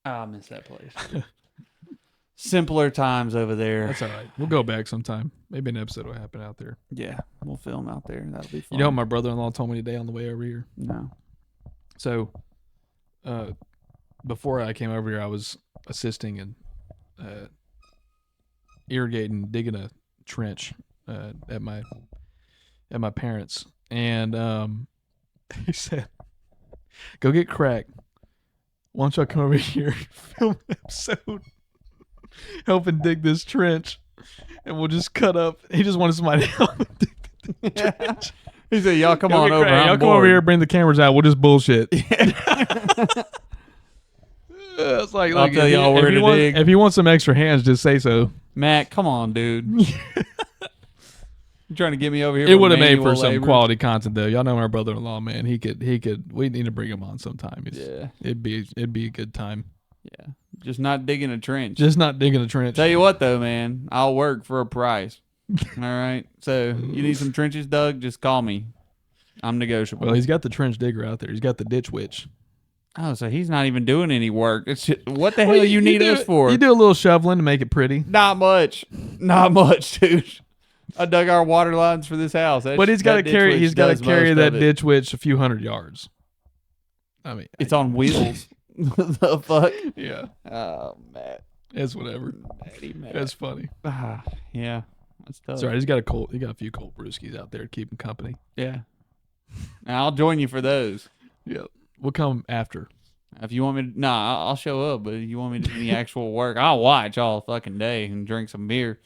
Oh, I miss that place. Simpler times over there. That's all right. We'll go back sometime. Maybe an episode will happen out there. Yeah, we'll film out there. That'll be fun. You know what my brother-in-law told me today on the way over here? No. So, before I came over here, I was assisting and irrigating, digging a trench at my parents, and he said, "Go get Crack. Why don't y'all come over here, film an episode, helping dig this trench, and we'll just cut up." He just wanted somebody to help him dig the trench. He said, "Y'all come Go on get over. Craig. I'm Y'all come bored." over here, bring the cameras out. We'll just bullshit. It's like, I'll look, tell y'all where to dig. If you want some extra hands, just say so. Matt, come on, dude. You trying to get me over here? It would have made for manual some labor? quality content, though. Y'all know my brother-in-law, man. He could. We need to bring him on sometime. Yeah, It'd be a good time. yeah. Just not digging a trench. Just not digging a trench. Tell you what, though, man, I'll work for a price. All right. So you need some trenches dug? Just call me. I'm negotiable. Well, he's got the trench digger out there. He's got the ditch witch. Oh, so he's not even doing any work. It's just, what the hell you need us for? You do a little shoveling to make it pretty. Not much, dude. I dug our water lines for this house. But he's got to carry. He's got to carry that ditch witch a few hundred yards. I mean, it's on wheels. The fuck? Yeah. Oh, Matt. It's whatever. Matt. That's funny. Yeah. That's tough. It's all right. He's got a few cold brewskis out there to keep him company. Yeah. Now I'll join you for those. Yeah. We'll come after. If you want me to, I'll show up, but if you want me to do any actual work, I'll watch all fucking day and drink some beer.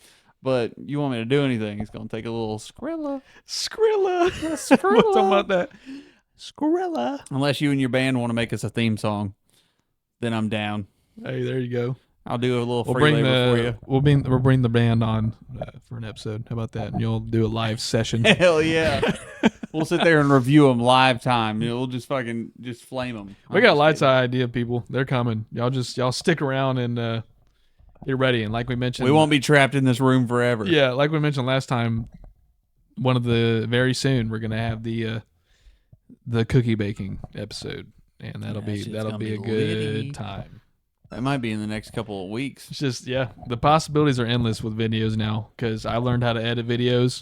But you want me to do anything, it's going to take a little Skrilla. Skrilla. Skrilla. We're talking about that. Skrilla. Unless you and your band want to make us a theme song, then I'm down. Hey, there you go. I'll do a little free labor for you. We'll bring the band on for an episode. How about that? And you'll do a live session. Hell yeah. We'll sit there and review them live time. We'll just fucking flame them. We got a light side idea, people. They're coming. Y'all stick around and get ready. And like we mentioned, we won't be trapped in this room forever. Yeah, like we mentioned last time, very soon we're gonna have the cookie baking episode, and that'll be a good time. That might be in the next couple of weeks. It's just, the possibilities are endless with videos now because I learned how to edit videos.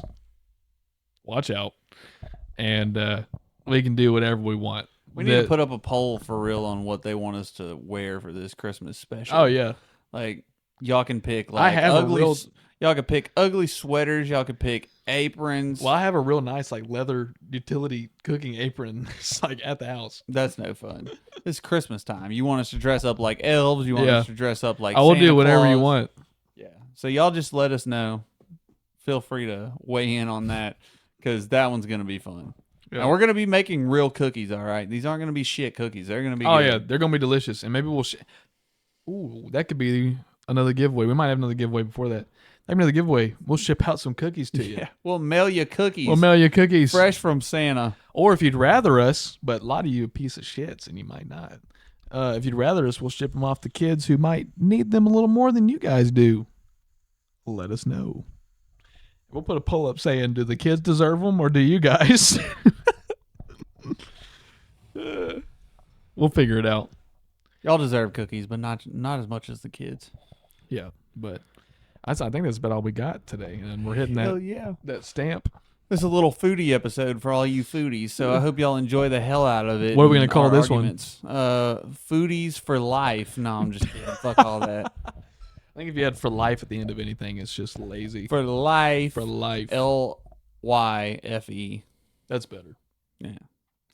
Watch out. And we can do whatever we want. We need to put up a poll for real on what they want us to wear for this Christmas special. Oh, yeah. Like, y'all can pick y'all can pick ugly sweaters. Y'all can pick aprons. Well, I have a real nice leather utility cooking apron. It's at the house. That's no fun. It's Christmas time. You want us to dress up like elves? You want us to dress up like I will Santa do whatever Claus? you want. Yeah. So y'all just let us know. Feel free to weigh in on that because that one's going to be fun. Yeah. And we're going to be making real cookies, all right? These aren't going to be shit cookies. They're going to be good. Yeah. They're going to be delicious. And maybe we'll... Ooh, that could be another giveaway. We might have another giveaway before that. Another giveaway. We'll ship out some cookies to you. Yeah. We'll mail you cookies. Fresh from Santa. Or if you'd rather us, but a lot of you are a piece of shits and you might not. If you'd rather us, we'll ship them off to kids who might need them a little more than you guys do. Let us know. We'll put a poll up saying, do the kids deserve them or do you guys? We'll figure it out. Y'all deserve cookies, but not as much as the kids. Yeah, but I think that's about all we got today. And we're hitting that stamp. This is a little foodie episode for all you foodies, so I hope y'all enjoy the hell out of it. What are we going to call this one? Foodies for life. No, I'm just kidding. Fuck all that. I think if you had for life at the end of anything, it's just lazy. For life. For life. Lyfe. That's better. Yeah.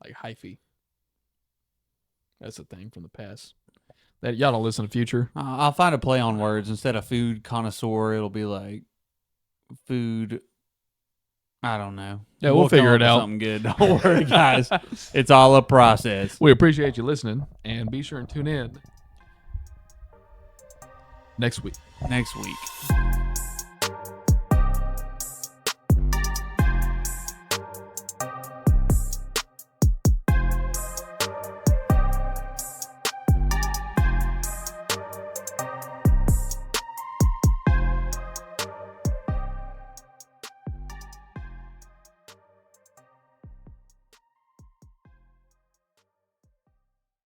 like hyphy. That's a thing from the past. That y'all don't listen to Future. I'll find a play on words. Instead of food connoisseur, it'll be like food. I don't know. Yeah, we'll come figure up it with out. Something good. Don't worry, guys. It's all a process. We appreciate you listening, and be sure and tune in next week. Next week.